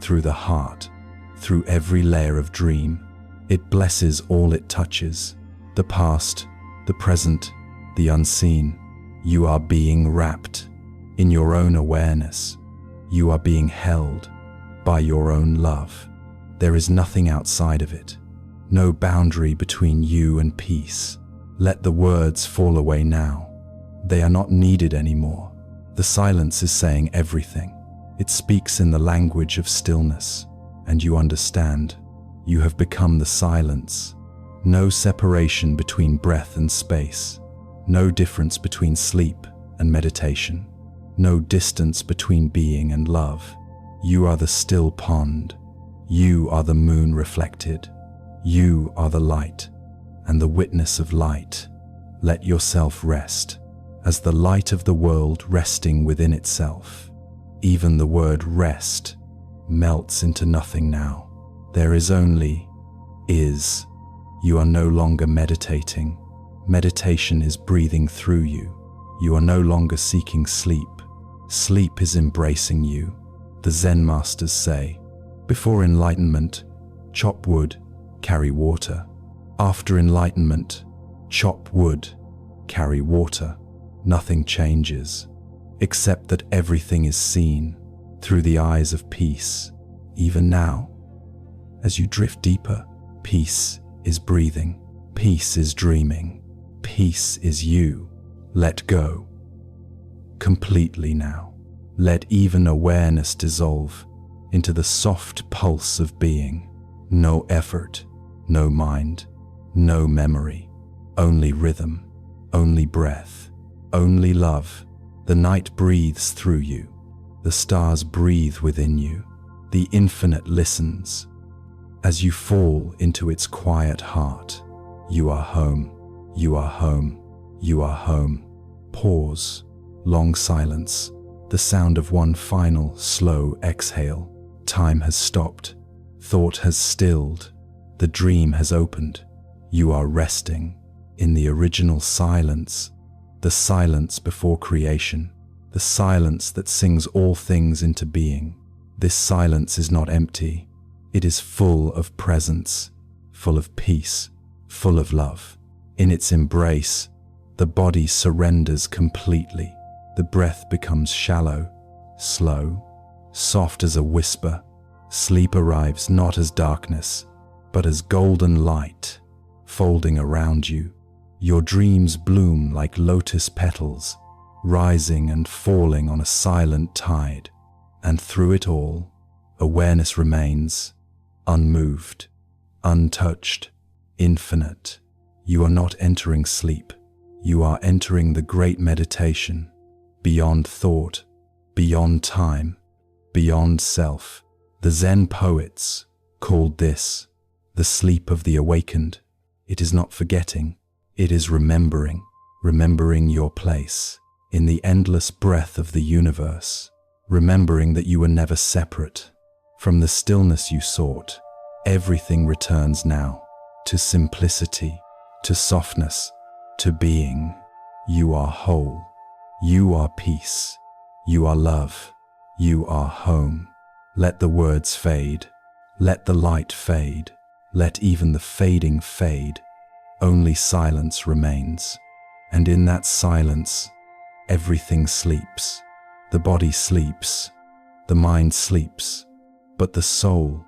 through the heart, through every layer of dream. It blesses all it touches, the past, the present, the unseen. You are being wrapped in your own awareness. You are being held by your own love. There is nothing outside of it, no boundary between you and peace. Let the words fall away now. They are not needed anymore. The silence is saying everything. It speaks in the language of stillness, and you understand. You have become the silence. No separation between breath and space. No difference between sleep and meditation. No distance between being and love. You are the still pond. You are the moon reflected. You are the light and the witness of light. Let yourself rest as the light of the world resting within itself. Even the word rest melts into nothing now. There is only is. You are no longer meditating. Meditation is breathing through you. You are no longer seeking sleep. Sleep is embracing you. The Zen masters say, before enlightenment, chop wood, carry water. After enlightenment, chop wood, carry water. Nothing changes, except that everything is seen through the eyes of peace. Even now, as you drift deeper, peace is breathing, peace is dreaming, peace is you. Let go completely now. Let even awareness dissolve into the soft pulse of being. No effort, no mind, no memory, only rhythm, only breath, only love. The night breathes through you. The stars breathe within you. The infinite listens. As you fall into its quiet heart, you are home, you are home, you are home. Pause, long silence, the sound of one final, slow exhale. Time has stopped, thought has stilled, the dream has opened. You are resting in the original silence, the silence before creation, the silence that sings all things into being. This silence is not empty. It is full of presence, full of peace, full of love. In its embrace, the body surrenders completely. The breath becomes shallow, slow, soft as a whisper. Sleep arrives not as darkness, but as golden light, folding around you. Your dreams bloom like lotus petals, rising and falling on a silent tide. And through it all, awareness remains, unmoved, untouched, infinite. You are not entering sleep. You are entering the great meditation, beyond thought, beyond time, beyond self. The Zen poets called this the sleep of the awakened. It is not forgetting, it is remembering, remembering your place in the endless breath of the universe, remembering that you were never separate. From the stillness you sought, everything returns now to simplicity, to softness, to being. You are whole, you are peace, you are love, you are home. Let the words fade, let the light fade, let even the fading fade. Only silence remains. And in that silence, everything sleeps. The body sleeps. The mind sleeps. But the soul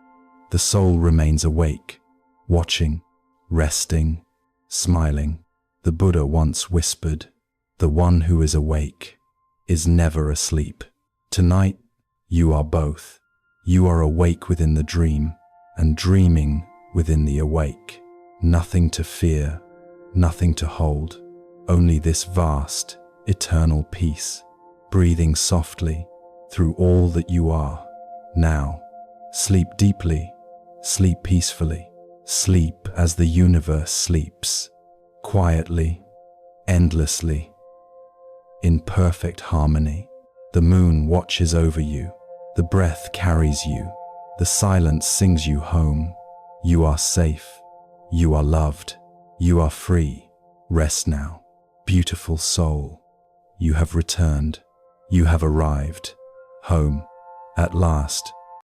remains awake, watching, resting, smiling. The Buddha once whispered, "The one who is awake is never asleep." Tonight, you are both. You are awake within the dream and dreaming within the awake. Nothing to fear, nothing to hold, only this vast, eternal peace, breathing softly through all that you are. Now, sleep deeply, sleep peacefully, sleep as the universe sleeps, quietly, endlessly, in perfect harmony. The moon watches over you, the breath carries you, the silence sings you home. You are safe, you are loved, you are free. Rest now, beautiful soul. You have returned, you have arrived, home, at last.